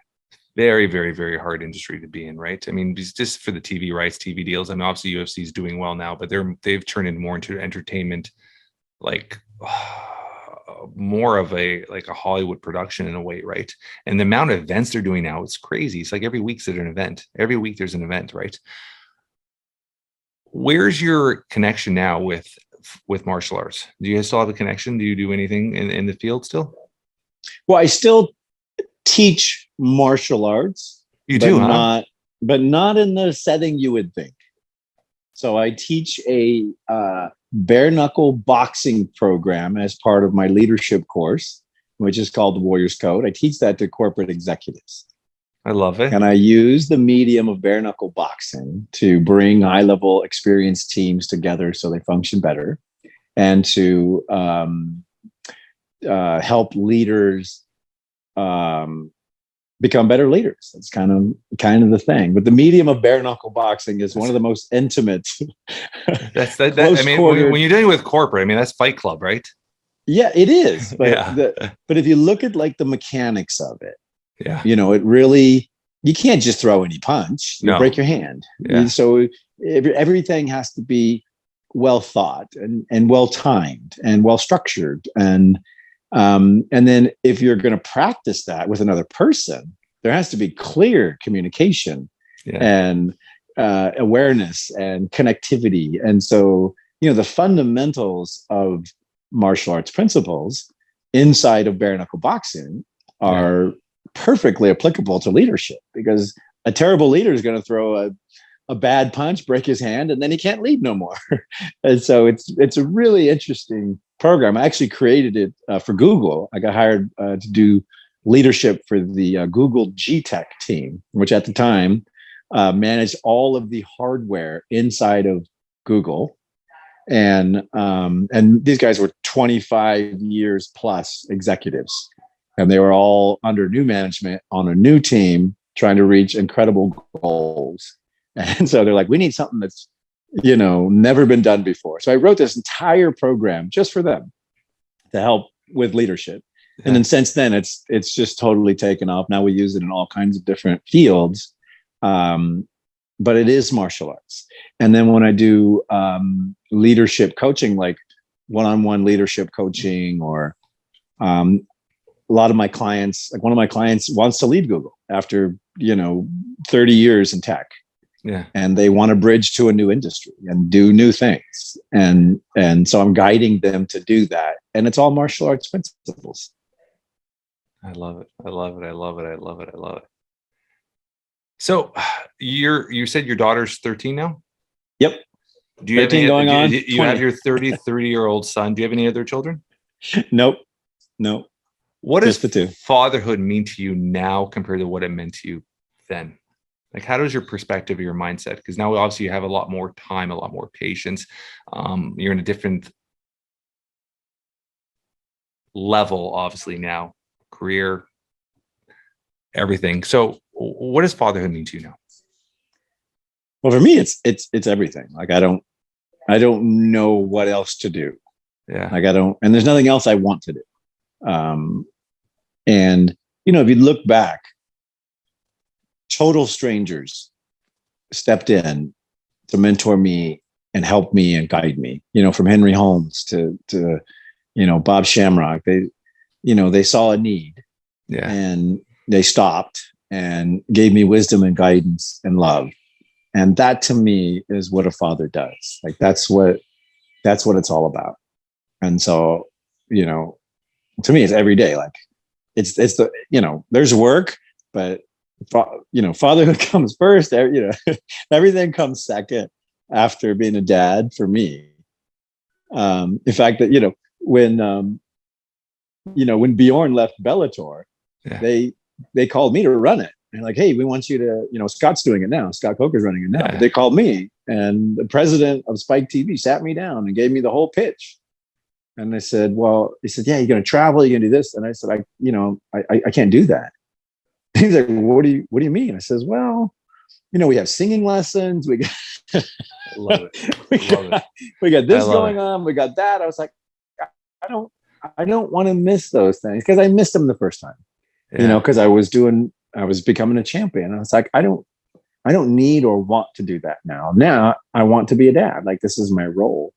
Very, very, very hard industry to be in, right? I mean, just for the TV rights, TV deals. I mean, obviously UFC is doing well now, but they've turned it more into entertainment, like more of a Hollywood production in a way, right? And the amount of events they're doing now, it's crazy. It's like every week there's an event. Every week there's an event, right? Where's your connection now with martial arts? Do you still have a connection? Do you do anything in the field still? Well, I still teach martial arts. You do, huh? But not in the setting you would think. So I teach a bare knuckle boxing program as part of my leadership course, which is called the Warriors Code. I teach that to corporate executives. I love it. And I use the medium of bare knuckle boxing to bring high level experienced teams together so they function better, and to help leaders become better leaders. That's kind of the thing. But the medium of bare knuckle boxing is one of the most intimate. I mean, when you're dealing with corporate, I mean, that's Fight Club, right? Yeah, it is. But yeah. But if you look at like the mechanics of it, yeah, it really, you can't just throw any punch. You break your hand. Yeah. So everything has to be well thought and well timed and well structured. And then if you're going to practice that with another person, there has to be clear communication and awareness and connectivity. And so, the fundamentals of martial arts principles inside of bare knuckle boxing are perfectly applicable to leadership, because a terrible leader is going to throw a bad punch, break his hand, and then he can't lead no more. And so it's a really interesting program. I actually created it for Google. I got hired to do leadership for the Google G-Tech team, which at the time managed all of the hardware inside of Google. And these guys were 25 years plus executives. And they were all under new management on a new team trying to reach incredible goals. And so they're like, we need something that's, never been done before. So I wrote this entire program just for them to help with leadership. Yeah. And then since then, it's just totally taken off. Now we use it in all kinds of different fields. But it is martial arts. And then when I do leadership coaching, like one-on-one leadership coaching, or a lot of my clients, like one of my clients wants to leave Google after, 30 years in tech. Yeah. And they want to bridge to a new industry and do new things. And so I'm guiding them to do that. And it's all martial arts principles. I love it. I love it. I love it. I love it. I love it. So you said your daughter's 13 now? Yep. Do you have any, going on? You have your 30-year-old son. Do you have any other children? Nope. What does fatherhood mean to you now compared to what it meant to you then? Like, how does your perspective or your mindset? Because now obviously you have a lot more time, a lot more patience. You're in a different level, obviously now, career, everything. So what does fatherhood mean to you now? Well, for me, it's everything. Like, I don't know what else to do. Yeah. Like, and there's nothing else I want to do. And if you look back, total strangers stepped in to mentor me and help me and guide me, from Henry Holmes to Bob Shamrock. They saw a need, and they stopped and gave me wisdom and guidance and love. And that to me is what a father does. Like, that's what it's all about. And so, to me, it's every day. Like, it's the, there's work, but fatherhood comes first. Everything comes second after being a dad for me. In fact, that when Bjorn left Bellator, they called me to run it. And like, hey, we want you to, Scott's doing it now. Scott Coker's running it now. Yeah. But they called me, and the president of Spike TV sat me down and gave me the whole pitch. And they said, he said, yeah, you're going to travel, you're going to do this. And I said, I can't do that. He's like, what do you mean? I says, well, we have singing lessons. We got, Love it. we got this going on. We got that. I was like, I don't want to miss those things, because I missed them the first time, because I was becoming a champion. I was like, I don't need or want to do that now. Now I want to be a dad. Like, this is my role.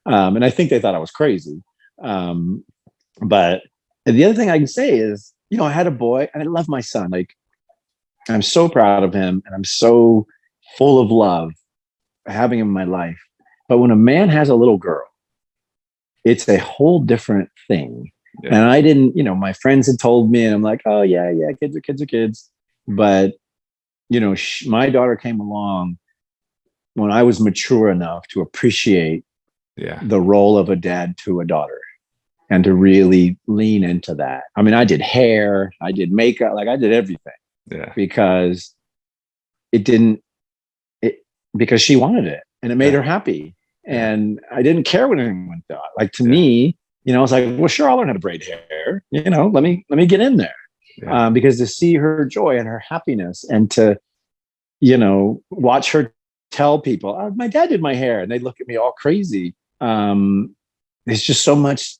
And I think they thought I was crazy. But the other thing I can say is, I had a boy, and I love my son. Like, I'm so proud of him, and I'm so full of love having him in my life. But when a man has a little girl, it's a whole different thing. Yeah. And I didn't, my friends had told me, and I'm like, oh yeah, kids are kids. But, my daughter came along when I was mature enough to appreciate the role of a dad to a daughter, and to really lean into that. I mean, I did hair, I did makeup, like I did everything. Yeah. Because because she wanted it, and it made her happy. And I didn't care what anyone thought. Like, to me, I was like, well, sure, I'll learn how to braid hair. Let me get in there. Yeah. Because to see her joy and her happiness, and to, watch her tell people, oh, my dad did my hair, and they look at me all crazy. There's just so much,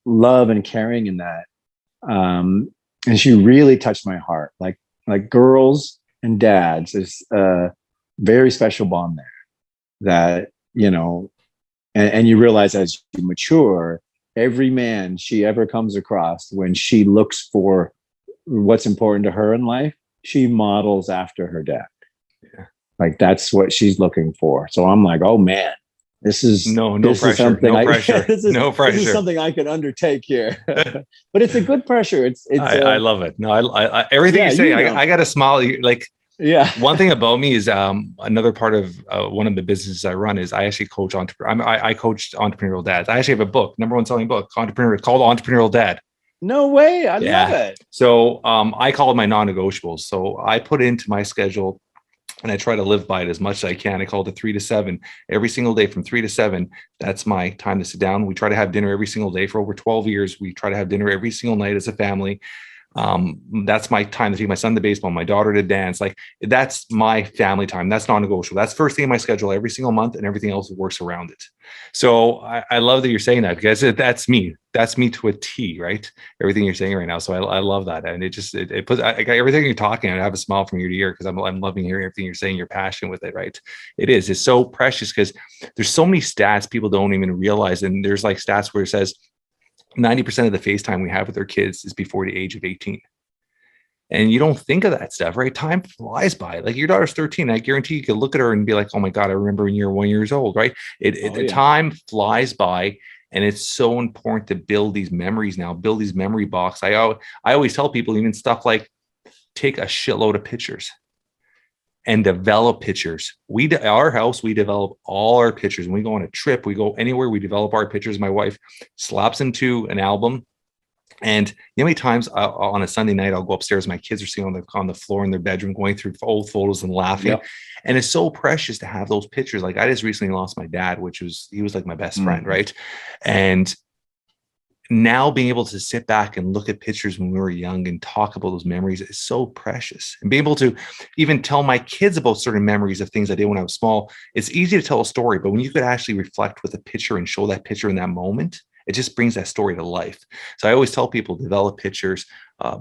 love and caring in that. And she really touched my heart. Like girls and dads, there's a very special bond there that, and you realize as you mature, every man she ever comes across, when she looks for what's important to her in life, she models after her dad. Yeah. Like, that's what she's looking for. So I'm like, oh man, this is no pressure. No pressure. This is something I can undertake here. But it's a good pressure. I love it. No, I everything you say, I got a smile. Like, one thing about me is another part of one of the businesses I run is I actually coach I coach entrepreneurial dads. I actually have a book, #1 selling book, called Entrepreneurial Dad. No way. I love it. So I call it my non-negotiables. So I put into my schedule, and I try to live by it as much as I can. I call it 3 to 7 every single day, from 3 to 7. That's my time to sit down. We try to have dinner every single day for over 12 years. We try to have dinner every single night as a family. That's my time to take my son to baseball, my daughter to dance. Like, that's my family time. That's non-negotiable. That's first thing in my schedule every single month, and everything else works around it. So I love that you're saying that, because that's me. That's me to a T, right? Everything you're saying right now. So I love that. And it puts, everything you're talking, I have a smile from ear to ear, because I'm loving hearing everything you're saying. You're passionate with it, right? It's so precious, because there's so many stats people don't even realize. And there's like stats where it says 90% of the FaceTime we have with our kids is before the age of 18. And you don't think of that stuff, right? Time flies by. Like, your daughter's 13. I guarantee you could look at her and be like, oh my God, I remember when you were 1 year old, right? Time flies by. And it's so important to build these memories now, build these memory box. I always tell people, even stuff like, take a shitload of pictures and develop pictures. Our house, we develop all our pictures. When we go on a trip, we go anywhere, we develop our pictures. My wife slaps into an album. And how many times on a Sunday night, I'll go upstairs, my kids are sitting on the floor in their bedroom, going through old photos and laughing. Yep. And it's so precious to have those pictures. Like, I just recently lost my dad, he was like my best friend, right? And now being able to sit back and look at pictures when we were young and talk about those memories is so precious. And being able to even tell my kids about certain memories of things I did when I was small, it's easy to tell a story, but when you could actually reflect with a picture and show that picture in that moment, it just brings that story to life. So I always tell people, develop pictures,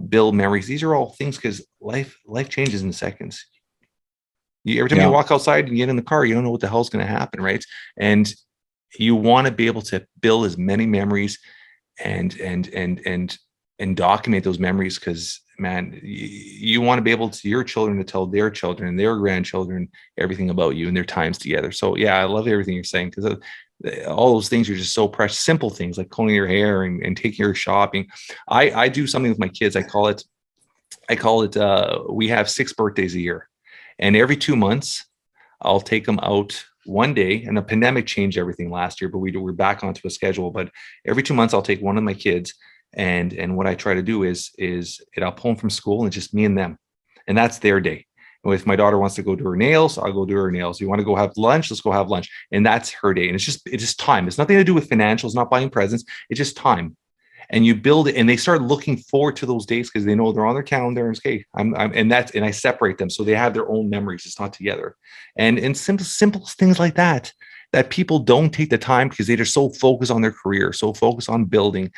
build memories. These are all things, because life changes in seconds. Every time you walk outside and get in the car, you don't know what the hell's going to happen, right? And you want to be able to build as many memories and document those memories, because, man, you want to be able to your children to tell their children and their grandchildren everything about you and their times together. So yeah, I love everything you're saying, because all those things are just so precious. Simple things like combing your hair and taking her shopping. I do something with my kids. I call it we have 6 birthdays a year, and every 2 months I'll take them out one day. And the pandemic changed everything last year, but we're back onto a schedule. But every 2 months I'll take one of my kids, and what I try to do is I'll pull them from school, and it's just me and them, and that's their day. If my daughter wants to go do her nails, I'll go do her nails. You want to go have lunch? Let's go have lunch. And that's her day. And it's just time. It's nothing to do with financials, not buying presents. It's just time. and you build it, and they start looking forward to those days because they know they're on their calendar. And okay, and I separate them so they have their own memories. It's not together, and simple things like that people don't take the time because they're so focused on their career, so focused on building.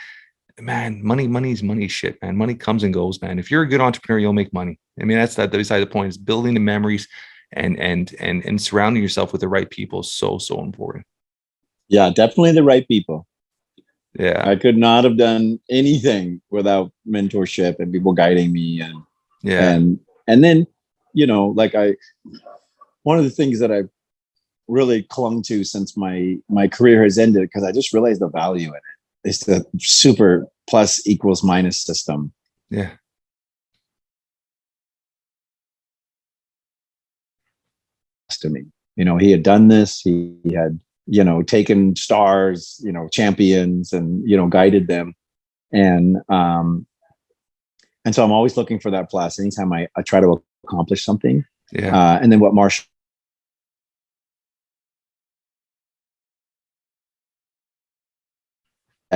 Man, money's money shit, man. Money comes and goes, man. If you're a good entrepreneur, you'll make money. I mean, that's beside the point. Is building the memories and surrounding yourself with the right people is so important. Yeah, definitely the right people. Yeah, I could not have done anything without mentorship and people guiding me, and then, you know, like one of the things that I really clung to since my career has ended, because I just realized the value in it. It's the super plus equals minus system. Yeah. To me, you know, he had done this. He had, you know, taken stars, you know, champions, and, you know, guided them. And so I'm always looking for that plus anytime I try to accomplish something. Yeah. And then what Marshall,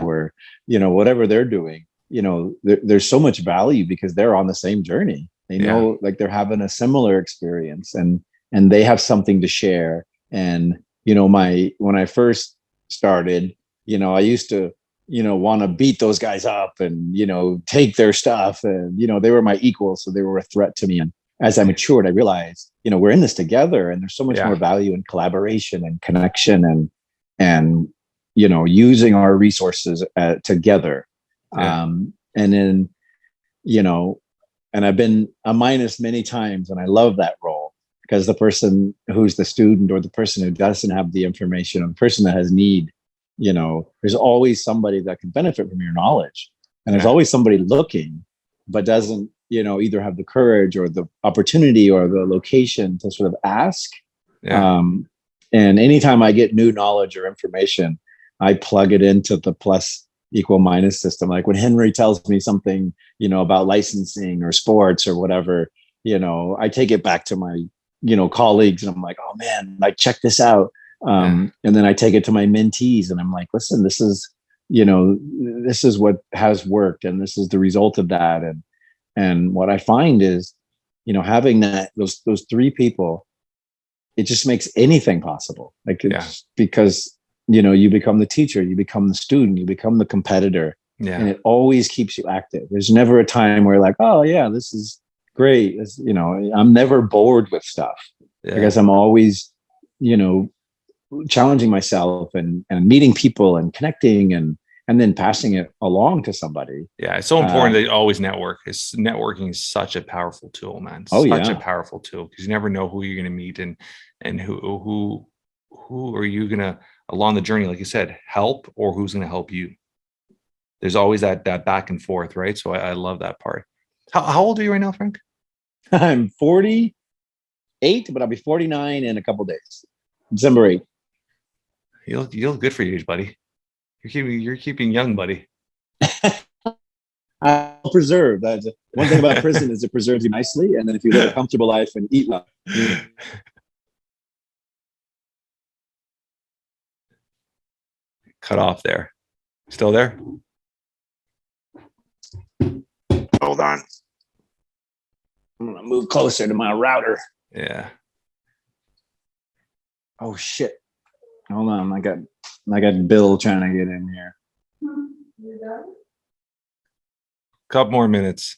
where, you know, whatever they're doing, you know, there's so much value because they're on the same journey. They know, like, they're having a similar experience, and they have something to share. And, you know, when I first started, you know, I used to, you know, want to beat those guys up and, you know, take their stuff, and, you know, they were my equals, so they were a threat to me. And as I matured, I realized, you know, we're in this together, and there's so much more value in collaboration and connection and you know, using our resources together. And then, you know, and I've been a minus many times, and I love that role, because the person who's the student, or the person who doesn't have the information, or the person that has need, you know, there's always somebody that can benefit from your knowledge. And there's always somebody looking, but doesn't, you know, either have the courage or the opportunity or the location to sort of ask. And anytime I get new knowledge or information, I plug it into the plus equal minus system. Like when Henry tells me something, you know, about licensing or sports or whatever, you know, I take it back to my, you know, colleagues, and I'm like, oh man, like, check this out. And then I take it to my mentees, and I'm like, listen, this is, you know, this is what has worked, and this is the result of that. And what I find is, you know, having those three people, it just makes anything possible. Like, it's because, you know, you become the teacher, you become the student, you become the competitor, and it always keeps you active. There's never a time where, like, oh yeah, this is great. You know, I'm never bored with stuff because I'm always, you know, challenging myself and meeting people and connecting and then passing it along to somebody. Yeah, it's so important that you always network. Networking is such a powerful tool, man. Such a powerful tool, because you never know who you're going to meet and who are you going to, along the journey, like you said, help, or who's going to help you. There's always that back and forth, right? So I love that part. How old are you right now, Frank? I'm 48, but I'll be 49 in a couple days. December 8th. You look good for your age, buddy. You're keeping young, buddy. I'll preserve. That's one thing about prison, is it preserves you nicely, and then if you live a comfortable life and eat well. Cut off there. Still there? Hold on. I'm gonna move closer to my router. Yeah. Oh shit. Hold on. I got Bill trying to get in here. Couple more minutes.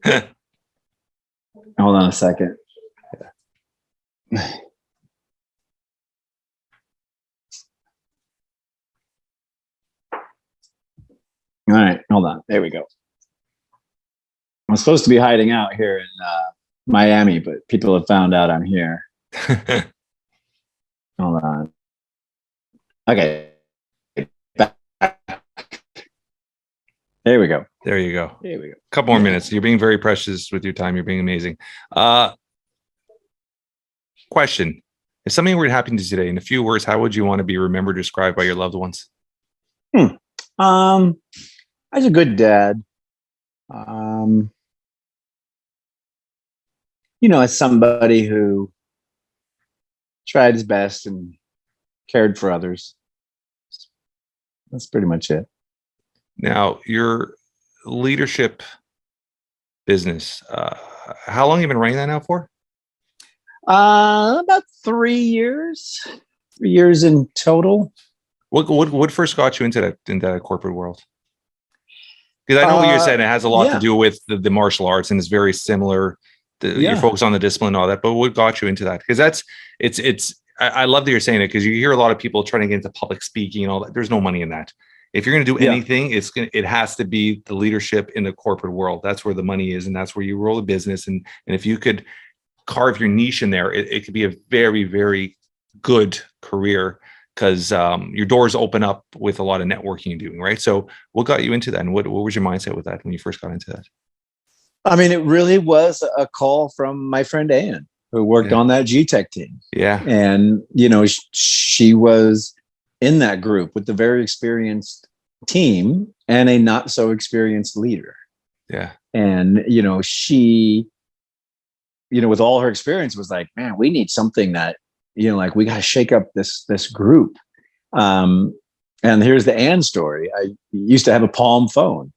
Hold on a second. All right, hold on. There we go. I'm supposed to be hiding out here in Miami, but people have found out I'm here. Hold on. Okay. There we go. There you go. There we go. Couple more minutes. You're being very precious with your time. You're being amazing. Question. If something were to happen to you today, in a few words, how would you want to be remembered, described by your loved ones? I was a good dad. You know, as somebody who tried his best and cared for others. That's pretty much it. Now, your leadership business, how long have you been running that now for? About 3 years. 3 years in total. What first got you into that corporate world? Because I know what you're saying. It has a lot to do with the martial arts, and it's very similar. You're focused on the discipline and all that. But what got you into that? Because I love that you're saying it, because you hear a lot of people trying to get into public speaking and all that. There's no money in that. If you're going to do anything, it has to be the leadership in the corporate world. That's where the money is, and that's where you roll a business. And if you could carve your niche in there, it could be a very, very good career, because your doors open up with a lot of networking and doing, right? So what got you into that, and what was your mindset with that when you first got into that? I mean, it really was a call from my friend Ann, who worked on that G-Tech team. Yeah. And, she was in that group with the very experienced team and a not so experienced leader. Yeah. And, she, with all her experience, was like, man, we need something that, like, we got to shake up this group. And here's the Ann story. I used to have a Palm phone,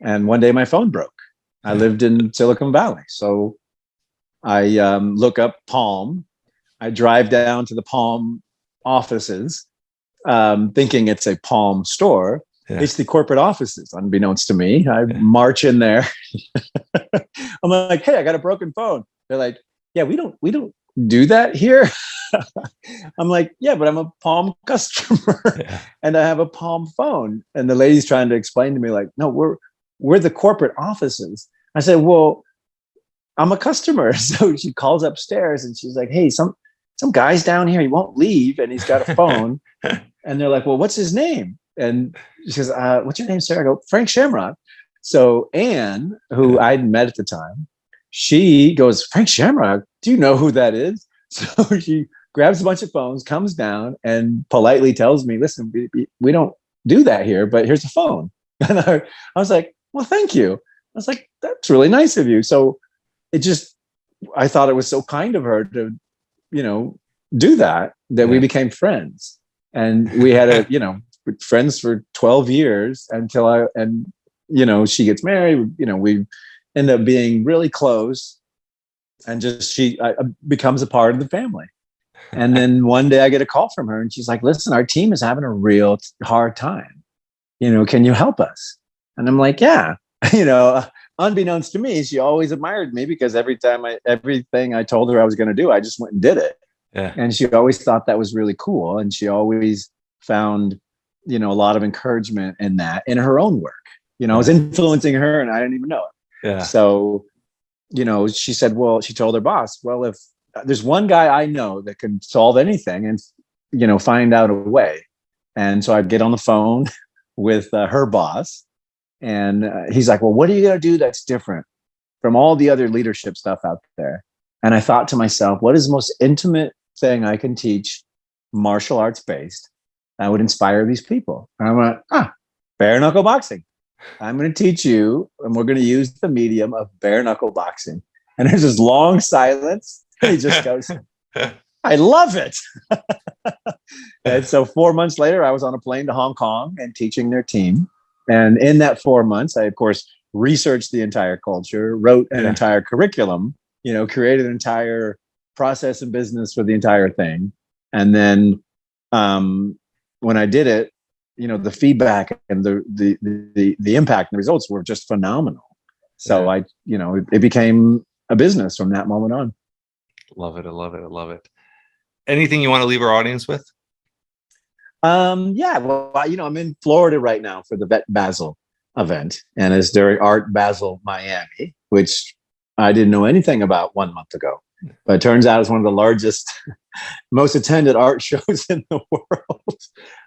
and one day my phone broke. I lived in Silicon Valley. So I look up Palm. I drive down to the Palm offices, thinking it's a Palm store. Yeah. It's the corporate offices, unbeknownst to me. I march in there. I'm like, hey, I got a broken phone. They're like, yeah, we don't do that here. I'm like, yeah, but I'm a Palm customer and I have a Palm phone. And the lady's trying to explain to me, like, no, we're the corporate offices. I said, well, I'm a customer. So she calls upstairs and she's like, hey, some guy's down here. He won't leave, and he's got a phone. And they're like, well, what's his name? And she says, what's your name, sir? I go, Frank Shamrock. So Ann, who I'd met at the time, she goes, Frank Shamrock, do you know who that is? So she grabs a bunch of phones, comes down, and politely tells me, listen, we don't do that here, but here's a phone. And I was like, well, thank you. I was like, that's really nice of you. So I thought it was so kind of her to, do that we became friends. And we had friends for 12 years until she gets married. We end up being really close, and she becomes a part of the family. And then one day I get a call from her, and she's like, listen, our team is having a real hard time. Can you help us? And I'm like, yeah. Unbeknownst to me, she always admired me, because everything I told her I was going to do, I just went and did it. Yeah. And she always thought that was really cool. And she always found, a lot of encouragement in that, in her own work. I was influencing her and I didn't even know it. Yeah. So, she said, well, she told her boss, well, if there's one guy I know that can solve anything and, find out a way. And so I'd get on the phone with her boss. And he's like, well, what are you going to do that's different from all the other leadership stuff out there? And I thought to myself, what is the most intimate thing I can teach, martial arts based, that would inspire these people? And I went, bare knuckle boxing. I'm going to teach you, and we're going to use the medium of bare knuckle boxing. And there's this long silence. And he just goes, I love it. And so 4 months later, I was on a plane to Hong Kong and teaching their team. And in that 4 months, I, of course, researched the entire culture, wrote an entire curriculum, created an entire process and business for the entire thing. And then when I did it, the feedback and the impact and the results were just phenomenal. So it became a business from that moment on. Love it. I love it. I love it. Anything you want to leave our audience with? Well, I'm in Florida right now for the Vet Basel event, and it's during Art Basel Miami, which I didn't know anything about 1 month ago, but it turns out it's one of the largest, most attended art shows in the world.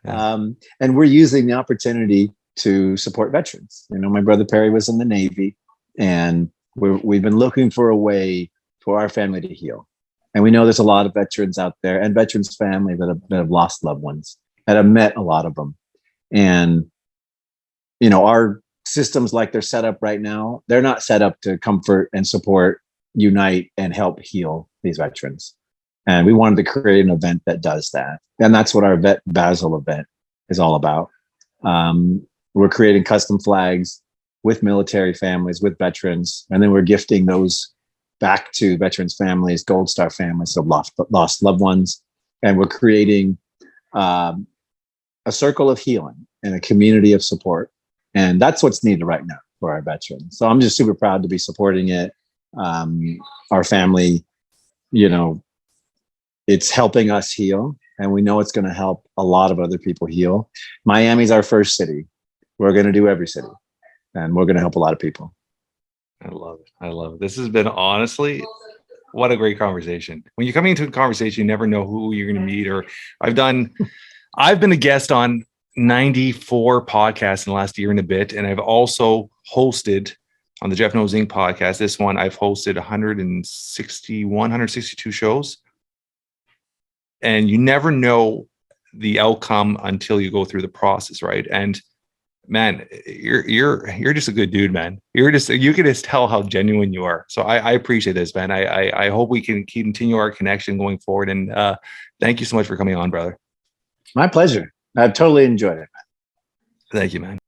And we're using the opportunity to support veterans. My brother Perry was in the Navy, and we've been looking for a way for our family to heal. And we know there's a lot of veterans out there and veterans' family that have lost loved ones, that have met a lot of them. And, our systems, like they're set up right now, they're not set up to comfort and support, unite, and help heal these veterans. And we wanted to create an event that does that. And that's what our Vet Basel event is all about. We're creating custom flags with military families, with veterans, and then we're gifting those back to veterans families, Gold Star families, so lost loved ones. And we're creating a circle of healing and a community of support. And that's what's needed right now for our veterans. So I'm just super proud to be supporting it. Our family, you know, it's helping us heal, and we know it's going to help a lot of other people heal. Miami's our first city. We're going to do every city, and we're going to help a lot of people. I love it. I love it. This has been, honestly, what a great conversation. When you're coming into a conversation, you never know who you're going to meet. Or I've been a guest on 94 podcasts in the last year and a bit. And I've also hosted on the Jeff Knows Inc. podcast. This one, I've hosted 162 shows. And you never know the outcome until you go through the process, right? And man, you're just a good dude, man. You can just tell how genuine you are. So I appreciate this, man. I hope we can continue our connection going forward. And thank you so much for coming on, brother. My pleasure. I've totally enjoyed it. Thank you, man.